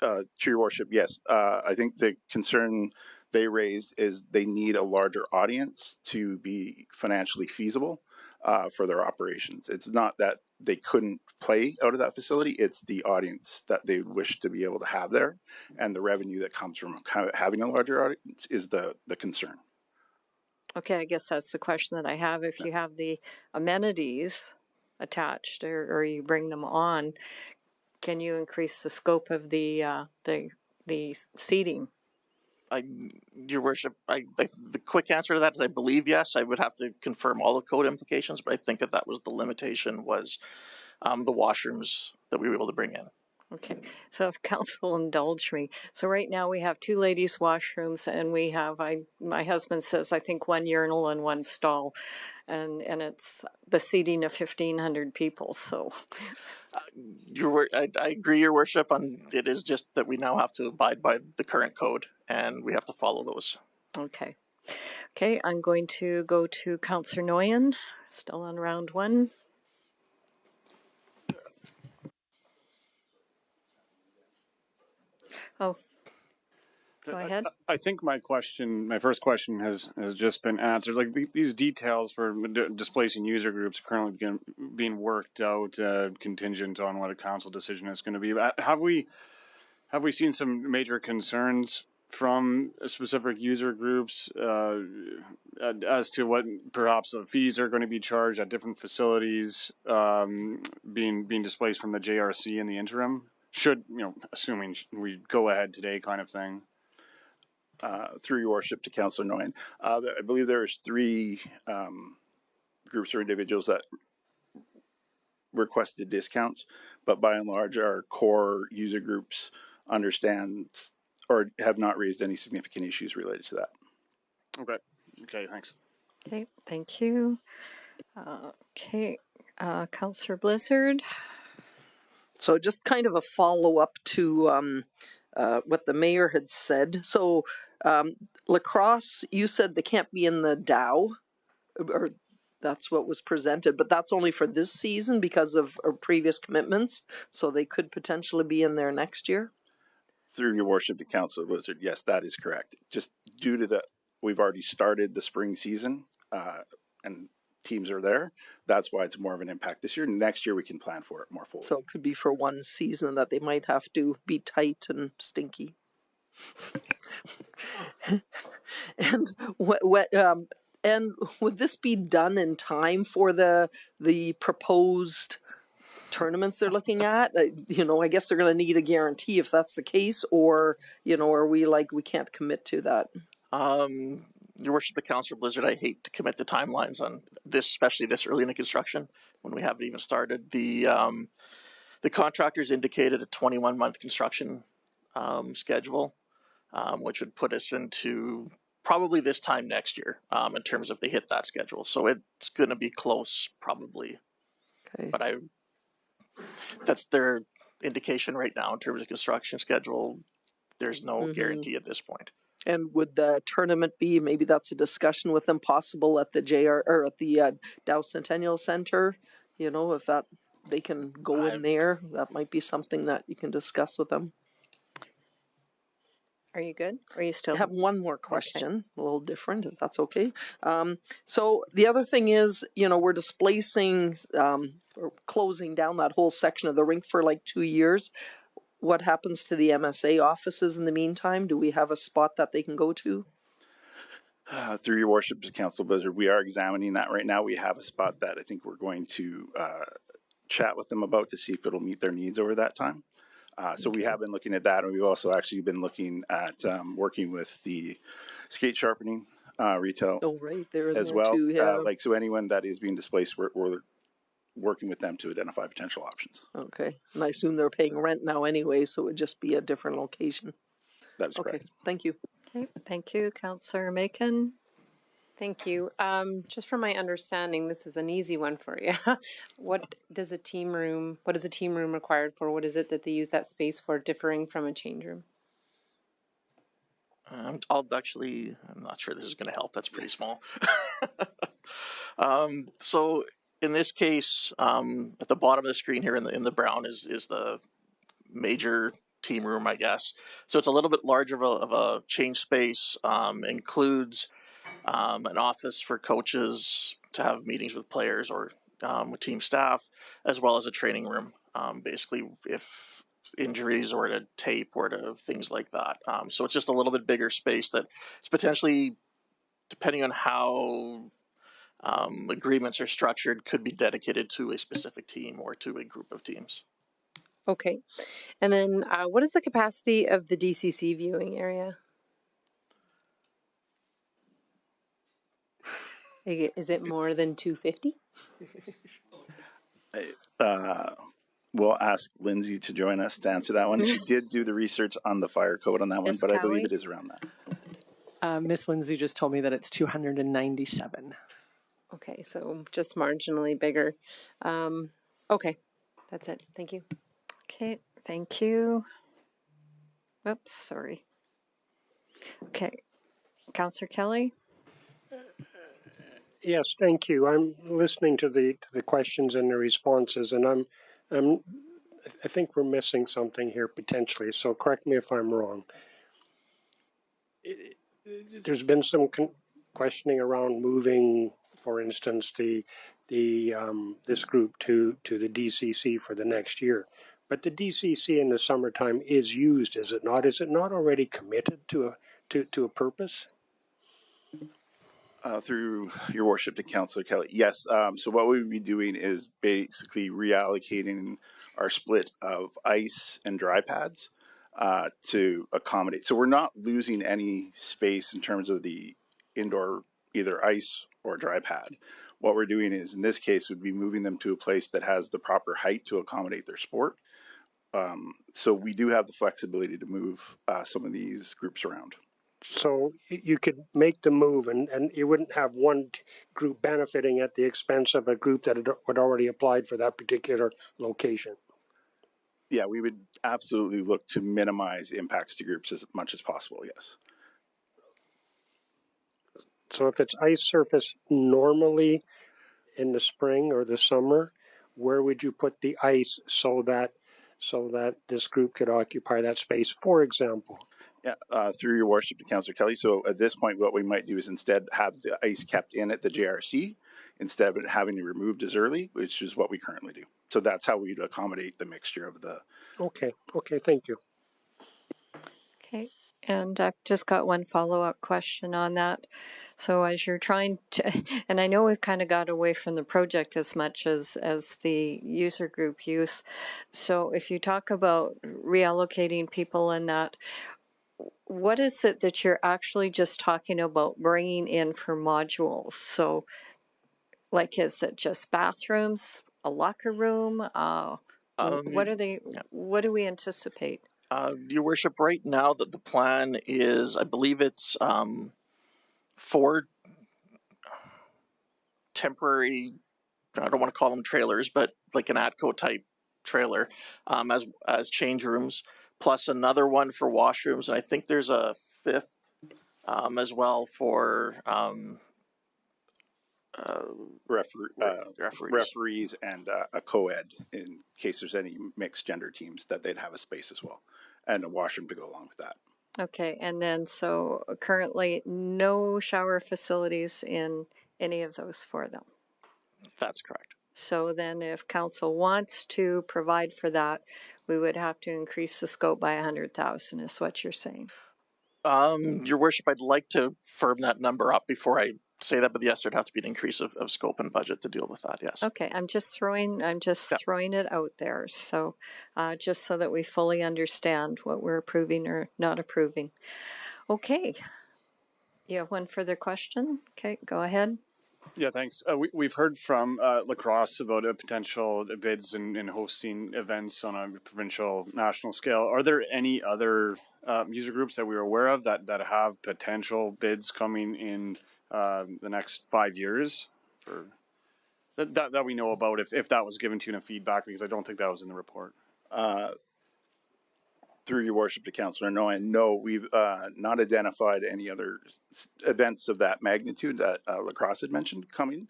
To your worship, yes. I think the concern they raised is they need a larger audience to be financially feasible for their operations. It's not that they couldn't play out of that facility, it's the audience that they wish to be able to have there, and the revenue that comes from having a larger audience is the concern. Okay, I guess that's the question that I have. If you have the amenities attached or you bring them on, can you increase the scope of the seating? Your worship, the quick answer to that is I believe yes. I would have to confirm all the code implications, but I think that was the limitation, was the washrooms that we were able to bring in. Okay, so if council will indulge me. So right now we have 2 ladies' washrooms, and we have, my husband says, I think 1 urinal and 1 stall, and it's the seating of 1,500 people, so. I agree, your worship, it is just that we now have to abide by the current code, and we have to follow those. Okay. Okay, I'm going to go to Councillor Nguyen, still on round 1. Oh, go ahead. I think my first question has just been answered. Like these details for displacing user groups are currently being worked out, contingent on what a council decision is going to be. Have we have we seen some major concerns from specific user groups as to what perhaps the fees are going to be charged at different facilities being displaced from the JRC in the interim? Should, assuming we go ahead today kind of thing. Through your worship to Councillor Nguyen, I believe there's 3 groups or individuals that requested discounts, but by and large our core user groups understand or have not raised any significant issues related to that. Okay, thanks. Okay, thank you. Councillor Blizzard. So just kind of a follow-up to what the mayor had said. So lacrosse, you said they can't be in the Dow, or that's what was presented, but that's only for this season because of previous commitments. So they could potentially be in there next year. Through your worship to Councillor Blizzard, yes, that is correct. Just due to we've already started the spring season and teams are there. That's why it's more of an impact this year. Next year we can plan for it more fully. So it could be for one season that they might have to be tight and stinky. And and would this be done in time for the proposed tournaments they're looking at? I guess they're going to need a guarantee if that's the case, or are we we can't commit to that? Your worship, the Councillor Blizzard, I hate to commit to timelines on this, especially this early in the construction when we haven't even started. The contractors indicated a 21-month construction schedule, which would put us into probably this time next year in terms of they hit that schedule. So it's going to be close, probably. Okay. But that's their indication right now in terms of construction schedule. There's no guarantee at this point. And would the tournament be, maybe that's a discussion with them, possible at the Dow Centennial Center, if that they can go in there, that might be something that you can discuss with them. Are you good? Or are you still? I have one more question, a little different, if that's okay. So the other thing is, we're displacing or closing down that whole section of the rink for 2 years. What happens to the MSA offices in the meantime? Do we have a spot that they can go to? Through your worship to Council Blizzard, we are examining that right now. We have a spot that I think we're going to chat with them about to see if it'll meet their needs over that time. So we have been looking at that, and we've also actually been looking at working with the skate sharpening retail as well. Too, yeah. So anyone that is being displaced, we're working with them to identify potential options. Okay, and I assume they're paying rent now anyway, so it would just be a different location. That is correct. Okay, thank you. Okay, thank you, Councillor Macon. Thank you. Just from my understanding, this is an easy one for you. What is a team room required for? What is it that they use that space for, differing from a change room? I'm not sure this is going to help. That's pretty small. So in this case, at the bottom of the screen here in the brown is the major team room, I guess. So it's a little bit larger of a change space. Includes an office for coaches to have meetings with players or with team staff, as well as a training room. Basically, if injuries or to tape or to things like that. So it's just a little bit bigger space that is potentially, depending on how agreements are structured, could be dedicated to a specific team or to a group of teams. Okay. And then what is the capacity of the DCC viewing area? Is it more than 250? We'll ask Lindsay to join us to answer that one. She did do the research on the fire code on that one, but I believe it is around that. Miss Lindsay just told me that it's 297. Okay, so just marginally bigger. Okay, that's it. Thank you. Okay, thank you. Whoops, sorry. Okay, Councillor Kelly. Yes, thank you. I'm listening to the questions and the responses, and I think we're missing something here potentially. So correct me if I'm wrong. There's been some questioning around moving, for instance, this group to the DCC for the next year. But the DCC in the summertime is used, is it not? Is it not already committed to a purpose? Through your worship to Councillor Kelly, yes. So what we would be doing is basically reallocating our split of ice and dry pads to accommodate. So we're not losing any space in terms of the indoor either ice or dry pad. What we're doing is, in this case, would be moving them to a place that has the proper height to accommodate their sport. So we do have the flexibility to move some of these groups around. So you could make the move and you wouldn't have one group benefiting at the expense of a group that had already applied for that particular location. Yeah, we would absolutely look to minimize impacts to groups as much as possible, yes. So if it's ice surface normally in the spring or the summer, where would you put the ice so that this group could occupy that space, for example? Yeah, through your worship to Councillor Kelly. So at this point, what we might do is instead have the ice kept in at the JRC instead of it having it removed as early, which is what we currently do. So that's how we'd accommodate the mixture of the. Okay, thank you. Okay, and I've just got one follow-up question on that. So as you're trying to, and I know we've kind of got away from the project as much as the user group use. So if you talk about reallocating people in that, what is it that you're actually just talking about bringing in for modules? So, like, is it just bathrooms, a locker room? What are they? Yeah. What do we anticipate? Your worship, right now that the plan is, I believe it's 4 temporary, I don't want to call them trailers, but like an ATCO type trailer as change rooms, plus another one for washrooms. And I think there's a 5th as well for referees and a co-ed in case there's any mixed gender teams that they'd have a space as well and a washroom to go along with that. Okay, and then so currently no shower facilities in any of those for them. That's correct. So then if council wants to provide for that, we would have to increase the scope by 100,000 is what you're saying. Your worship, I'd like to firm that number up before I say that, but yes, there'd have to be an increase of scope and budget to deal with that, yes. Okay, I'm just throwing it out there. So just so that we fully understand what we're approving or not approving. Okay. You have one further question? Okay, go ahead. Yeah, thanks. We've heard from Lacrosse about a potential bids in hosting events on a provincial, national scale. Are there any other user groups that we're aware of that have potential bids coming in the next 5 years? Or that we know about, if that was given to you in a feedback, because I don't think that was in the report. Through your worship to Councillor Noah, no, we've not identified any other events of that magnitude that Lacrosse had mentioned coming.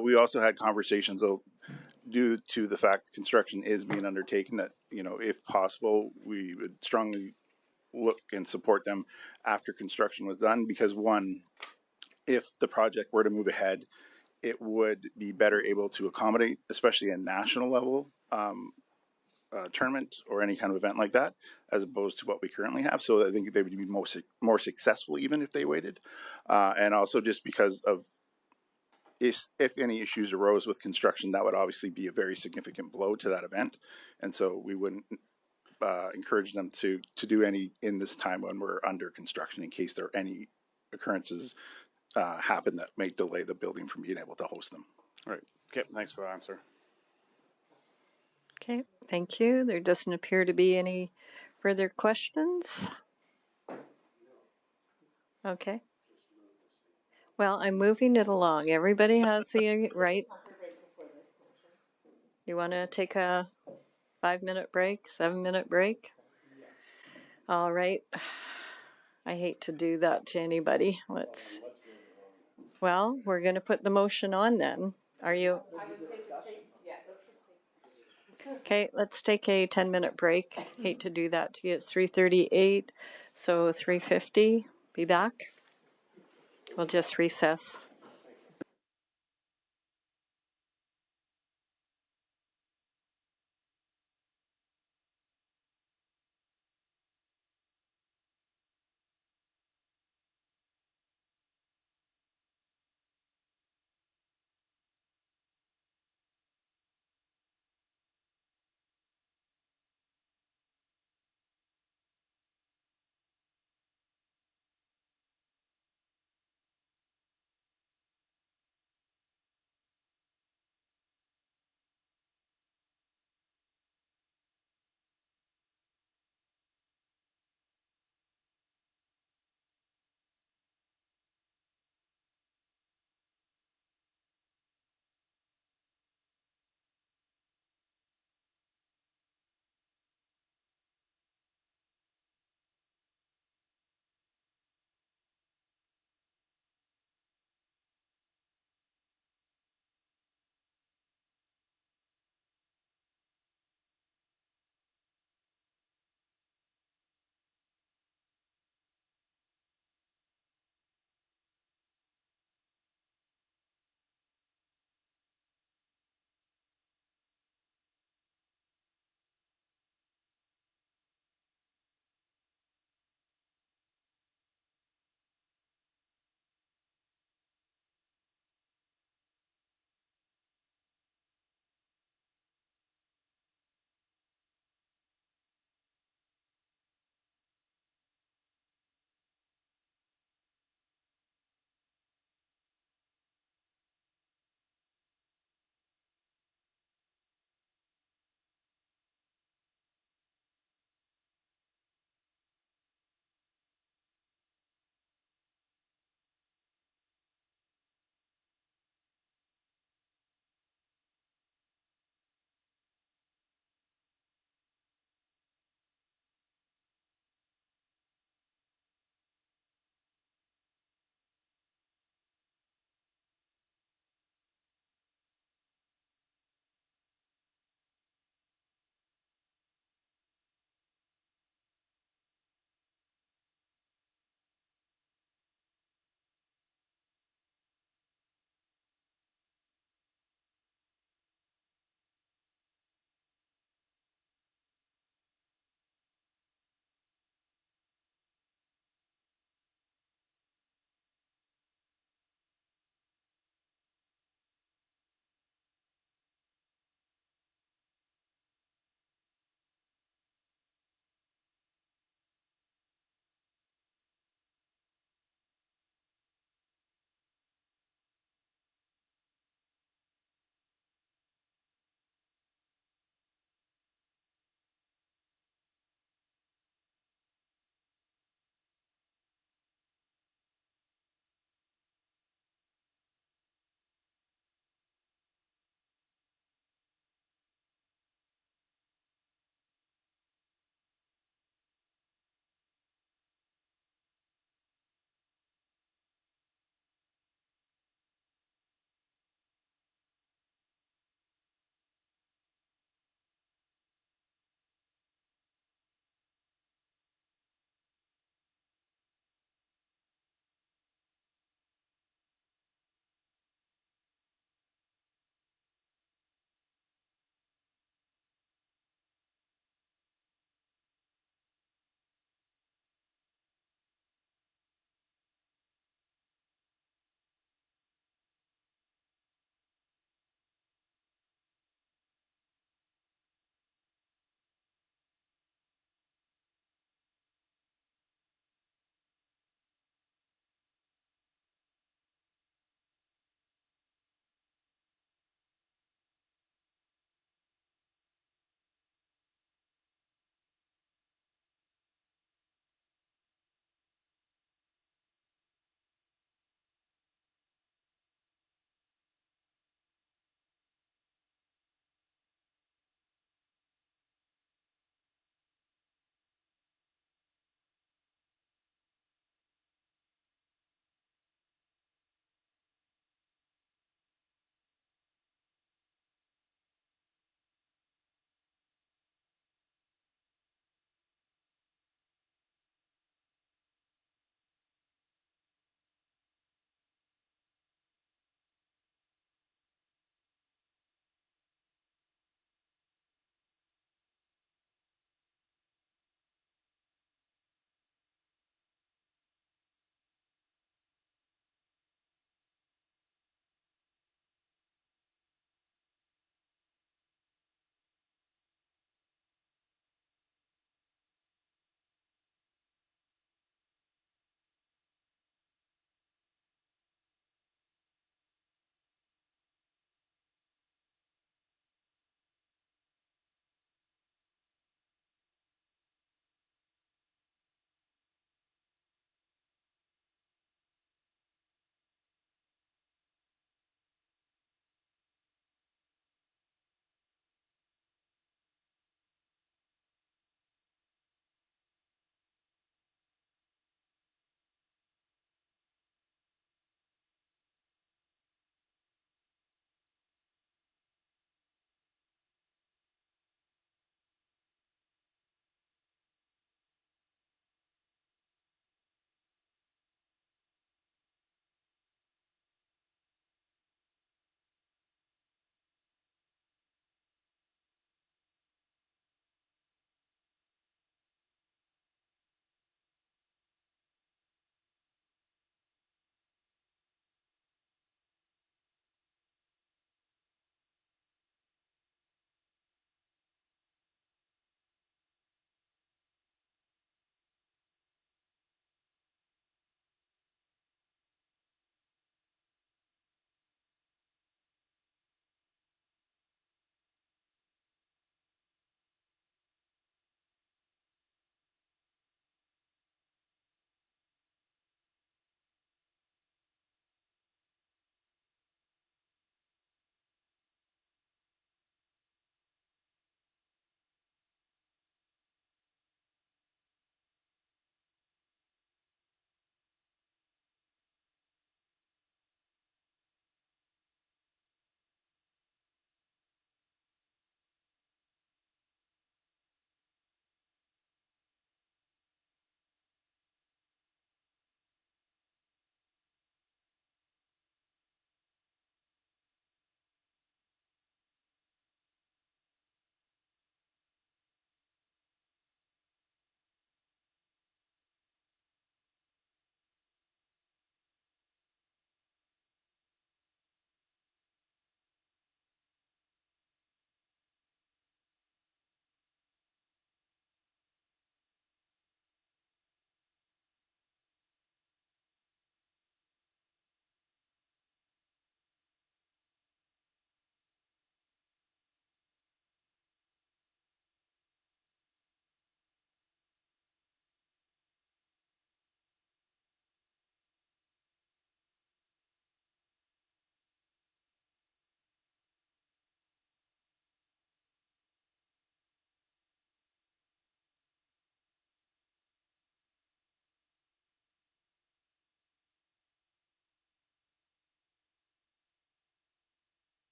We also had conversations due to the fact that construction is being undertaken that, if possible, we would strongly look and support them after construction was done, because one, if the project were to move ahead, it would be better able to accommodate, especially a national level tournament or any kind of event like that, as opposed to what we currently have. So I think they would be more successful even if they waited. And also just because of if any issues arose with construction, that would obviously be a very significant blow to that event. And so we wouldn't encourage them to do any in this time when we're under construction, in case there are any occurrences happen that may delay the building from being able to host them. All right. Okay. Thanks for the answer. Okay, thank you. There doesn't appear to be any further questions. Okay. Well, I'm moving it along. Everybody has the right. You want to take a 5-minute break, 7-minute break? All right. I hate to do that to anybody. Well, we're going to put the motion on then. Are you? Okay, let's take a 10-minute break. Hate to do that to you. It's 3:38, so 3:50. Be back. We'll just recess.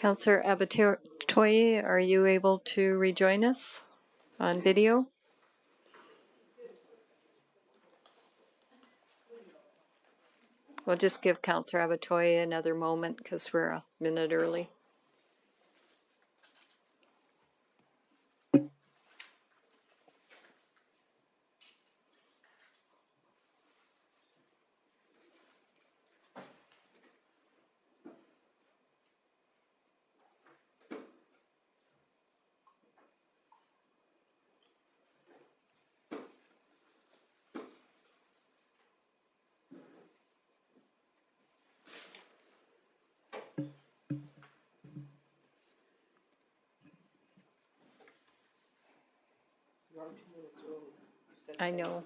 Councillor Abatoye, are you able to rejoin us on video? We'll just give Councillor Abatoye another moment because we're a minute early. I know.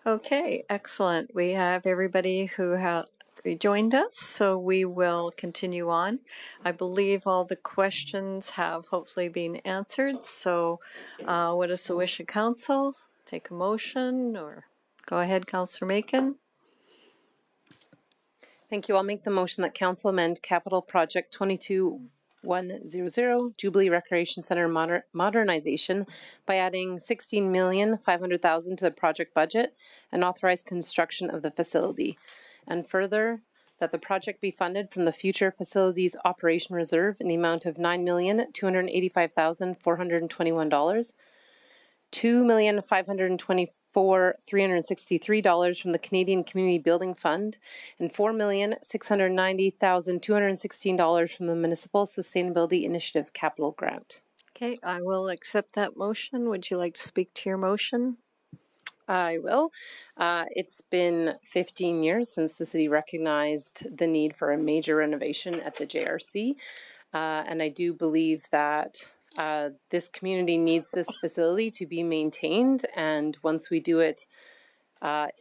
Okay, excellent. We have everybody who have rejoined us, so we will continue on. I believe all the questions have hopefully been answered. So what is the wish of council? Take a motion or go ahead, Councillor Macon. Thank you. I'll make the motion that council amend capital project 22100 Jubilee Recreation Center modernization by adding $16,500,000 to the project budget and authorize construction of the facility. And further, that the project be funded from the Future Facilities Operation Reserve in the amount of $9,285,421. $2,524,363 from the Canadian Community Building Fund, and $4,690,216 from the Municipal Sustainability Initiative Capital Grant. Okay, I will accept that motion. Would you like to speak to your motion? I will. It's been 15 years since the city recognized the need for a major renovation at the JRC, and I do believe that this community needs this facility to be maintained, and once we do it,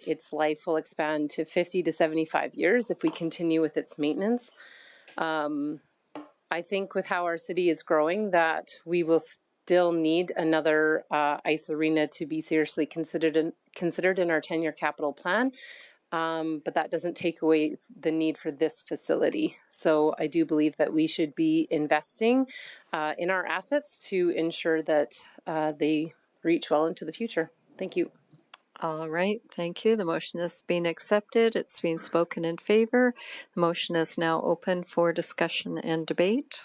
its life will expand to 50 to 75 years if we continue with its maintenance. I think with how our city is growing that we will still need another ice arena to be seriously considered in our 10-year capital plan. But that doesn't take away the need for this facility. So I do believe that we should be investing in our assets to ensure that they reach well into the future. Thank you. All right, thank you. The motion has been accepted. It's been spoken in favor. The motion is now open for discussion and debate.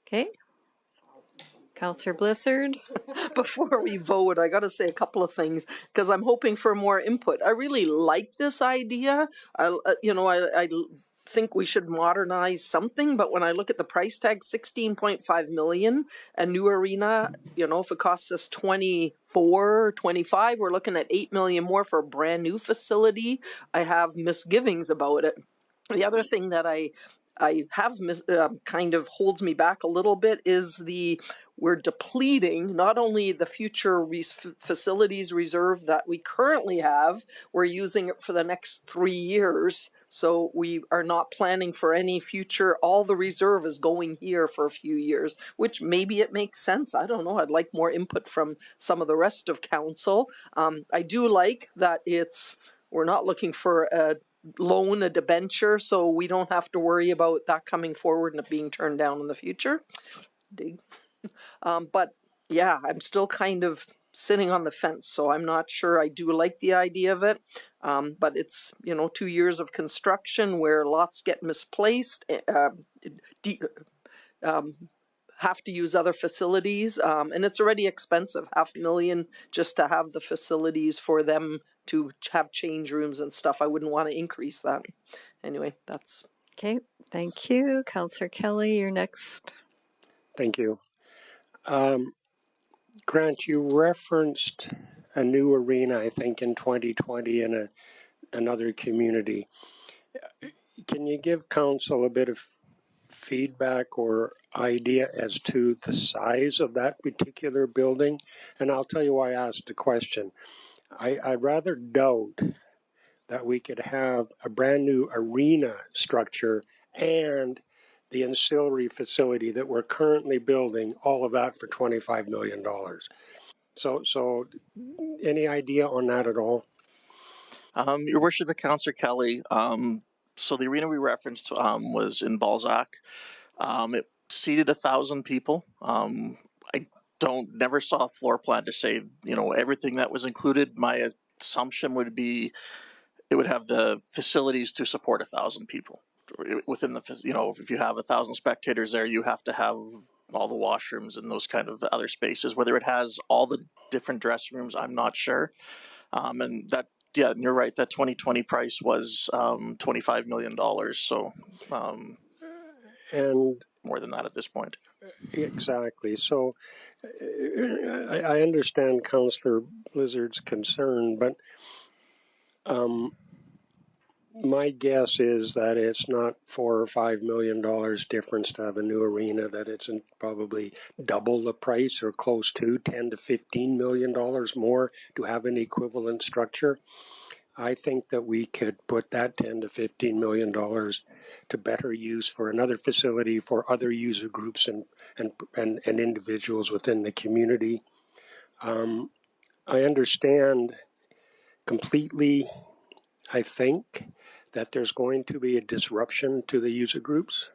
Okay. Councillor Blizzard. Before we vote, I got to say a couple of things because I'm hoping for more input. I really like this idea. I think we should modernize something, but when I look at the price tag, 16.5 million, a new arena, if it costs us 24, 25, we're looking at 8 million more for a brand new facility. I have misgivings about it. The other thing that I I have kind of holds me back a little bit is we're depleting not only the future facilities reserve that we currently have, we're using it for the next 3 years. So we are not planning for any future. All the reserve is going here for a few years, which maybe it makes sense. I don't know. I'd like more input from some of the rest of council. I do like that we're not looking for a loan, a debenture, so we don't have to worry about that coming forward and it being turned down in the future. But yeah, I'm still kind of sitting on the fence, so I'm not sure. I do like the idea of it, but it's 2 years of construction where lots get misplaced, have to use other facilities, and it's already expensive, $500,000 just to have the facilities for them to have change rooms and stuff. I wouldn't want to increase that. Anyway, that's... Okay, thank you. Councillor Kelly, you're next. Thank you. Grant, you referenced a new arena, I think, in 2020 in another community. Can you give council a bit of feedback or idea as to the size of that particular building? And I'll tell you why I asked the question. I rather doubt that we could have a brand new arena structure and the ancillary facility that we're currently building, all of that for $25 million. So any idea on that at all? Your Worship, Councillor Kelly, so the arena we referenced was in Balzac. It seated 1,000 people. I never saw a floor plan to say, everything that was included. My assumption would be it would have the facilities to support 1,000 people. Within the, if you have 1,000 spectators there, you have to have all the washrooms and those kind of other spaces. Whether it has all the different dressing rooms, I'm not sure. And that, yeah, and you're right, that 2020 price was $25 million. So, and more than that at this point. Exactly. So I understand Councillor Blizzard's concern, but my guess is that it's not $4 or $5 million difference to have a new arena, that it's probably double the price or close to $10 to $15 million more to have an equivalent structure. I think that we could put that $10 to $15 million to better use for another facility for other user groups and individuals within the community. I understand completely, I think, that there's going to be a disruption to the user groups.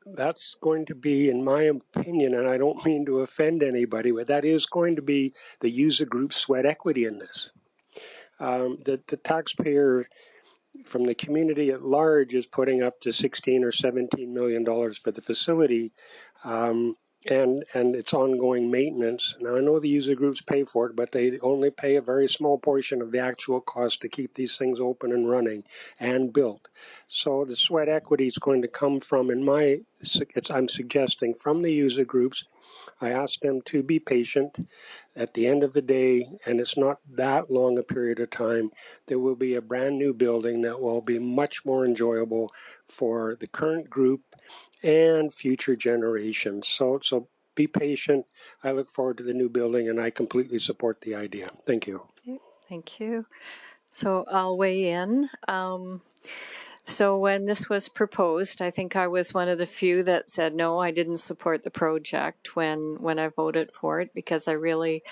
That's going to be, in my opinion, and I don't mean to offend anybody, but that is going to be the user group sweat equity in this. The taxpayer from the community at large is putting up to $16 or $17 million for the facility, and its ongoing maintenance. Now, I know the user groups pay for it, but they only pay a very small portion of the actual cost to keep these things open and running and built. So the sweat equity is going to come from, I'm suggesting, from the user groups. I asked them to be patient. At the end of the day, and it's not that long a period of time, there will be a brand new building that will be much more enjoyable for the current group and future generations. So be patient. I look forward to the new building, and I completely support the idea. Thank you. Okay, thank you. So I'll weigh in. So when this was proposed, I think I was one of the few that said, no, I didn't support the project when I voted for it, because I really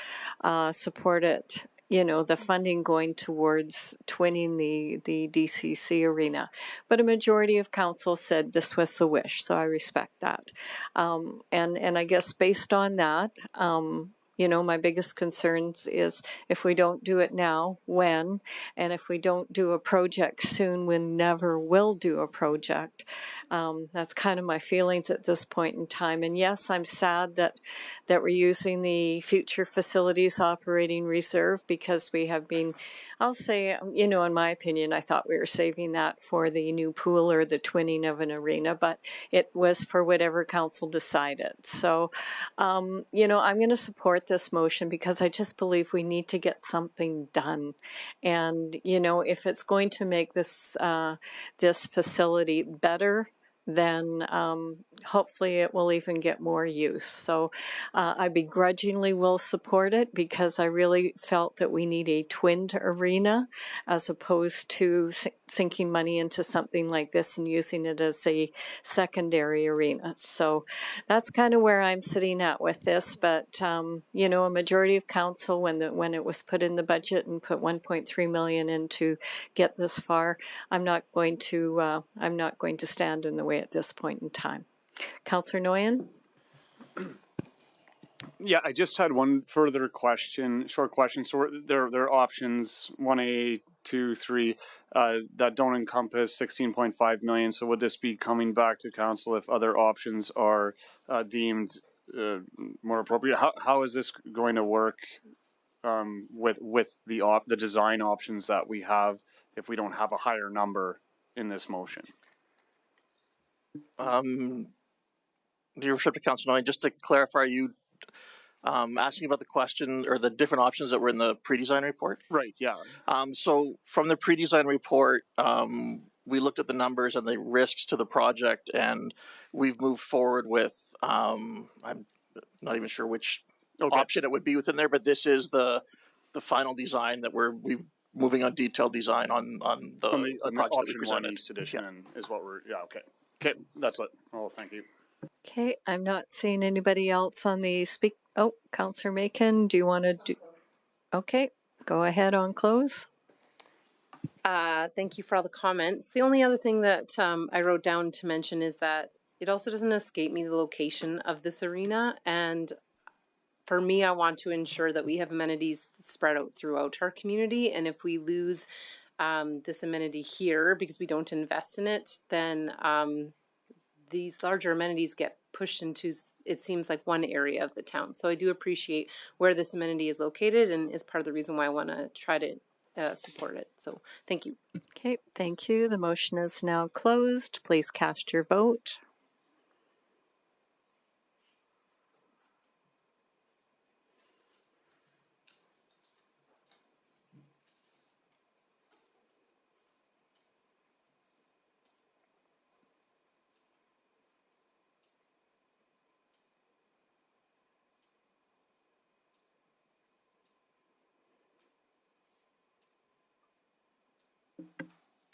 supported, the funding going towards twinning the DCC arena. But a majority of council said this was the wish, so I respect that. And I guess based on that, my biggest concerns is if we don't do it now, when? And if we don't do a project soon, we never will do a project. That's kind of my feelings at this point in time. And yes, I'm sad that we're using the future facilities operating reserve, because we have been, I'll say, in my opinion, I thought we were saving that for the new pool or the twinning of an arena, but it was for whatever council decided. So, I'm going to support this motion because I just believe we need to get something done. And, you know, if it's going to make this, this facility better, then hopefully it will even get more use. So I begrudgingly will support it because I really felt that we need a twinned arena as opposed to sinking money into something like this and using it as a secondary arena. So that's kind of where I'm sitting at with this. But you know, a majority of council, when it was put in the budget and put 1.3 million in to get this far, I'm not going to stand in the way at this point in time. Councillor Nguyen? Yeah, I just had one further question, short question. So there are options 1A, 2, 3 that don't encompass 16.5 million. So would this be coming back to council if other options are deemed more appropriate? How is this going to work with the design options that we have if we don't have a higher number in this motion? Your worship to Council Nguyen, just to clarify, you asking about the question or the different options that were in the pre-design report? Right, yeah. So from the pre-design report, we looked at the numbers and the risks to the project, and we've moved forward with, I'm not even sure which option it would be within there, but this is the final design that we're moving on detailed design on the project that we presented. East Edition is what we're, Okay, that's it. Oh, thank you. Okay, I'm not seeing anybody else on the speak. Oh, Councillor Macon, do you want to do? Okay, go ahead on close. Thank you for all the comments. The only other thing that I wrote down to mention is that it also doesn't escape me the location of this arena. And for me, I want to ensure that we have amenities spread out throughout our community. And if we lose this amenity here because we don't invest in it, then these larger amenities get pushed into, it seems like, one area of the town. So I do appreciate where this amenity is located and is part of the reason why I want to try to support it. So thank you. Okay, thank you. The motion is now closed. Please cast your vote.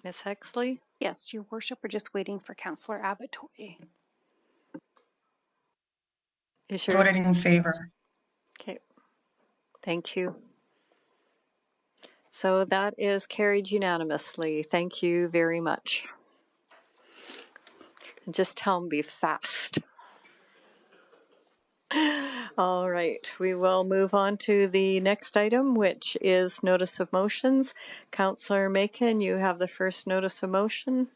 Ms. Hexley? Yes, Your Worship, we're just waiting for Councillor Abatoy. Is yours? Voted in favor. Okay, thank you. So that is carried unanimously. Thank you very much. Just tell them be fast. All right, we will move on to the next item, which is notice of motions. Councillor Macon, you have the first notice of motion.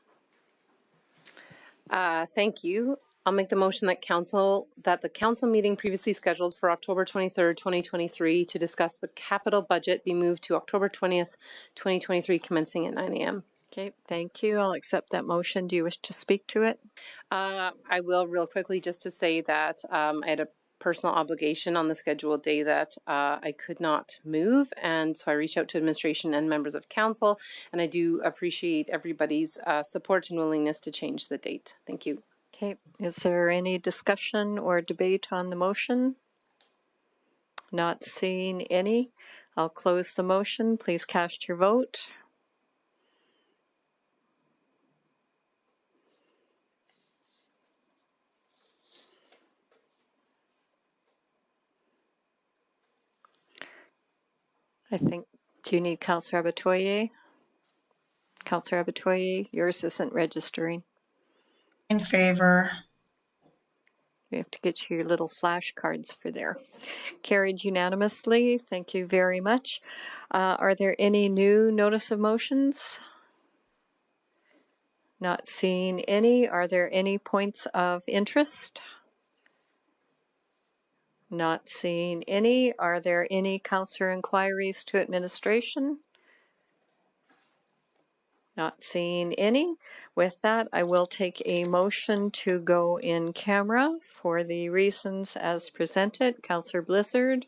Thank you. I'll make the motion that the council meeting previously scheduled for October 23rd, 2023 to discuss the capital budget be moved to October 20th, 2023, commencing at 9 a.m. Okay, thank you. I'll accept that motion. Do you wish to speak to it? I will real quickly just to say that I had a personal obligation on the scheduled day that I could not move, and so I reached out to administration and members of council, and I do appreciate everybody's support and willingness to change the date. Thank you. Okay, is there any discussion or debate on the motion? Not seeing any. I'll close the motion. Please cast your vote. I think, do you need Councillor Abatoye? Councillor Abatoye, yours isn't registering. In favor. We have to get you your little flashcards for there. Carried unanimously. Thank you very much. Are there any new notice of motions? Not seeing any. Are there any points of interest? Not seeing any. Are there any councillor inquiries to administration? Not seeing any. With that, I will take a motion to go in camera for the reasons as presented. Councillor Blizzard.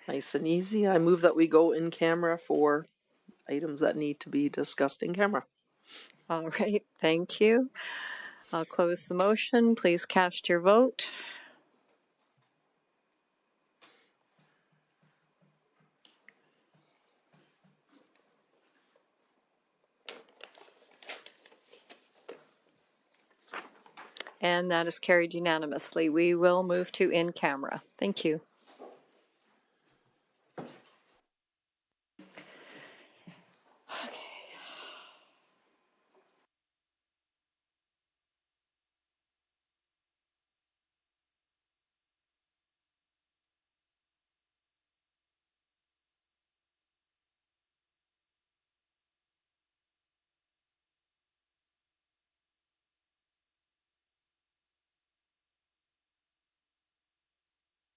Nice and easy. I move that we go in camera for items that need to be discussed in camera. All right, thank you. I'll close the motion. Please cast your vote. And that is carried unanimously. We will move to in camera. Thank you.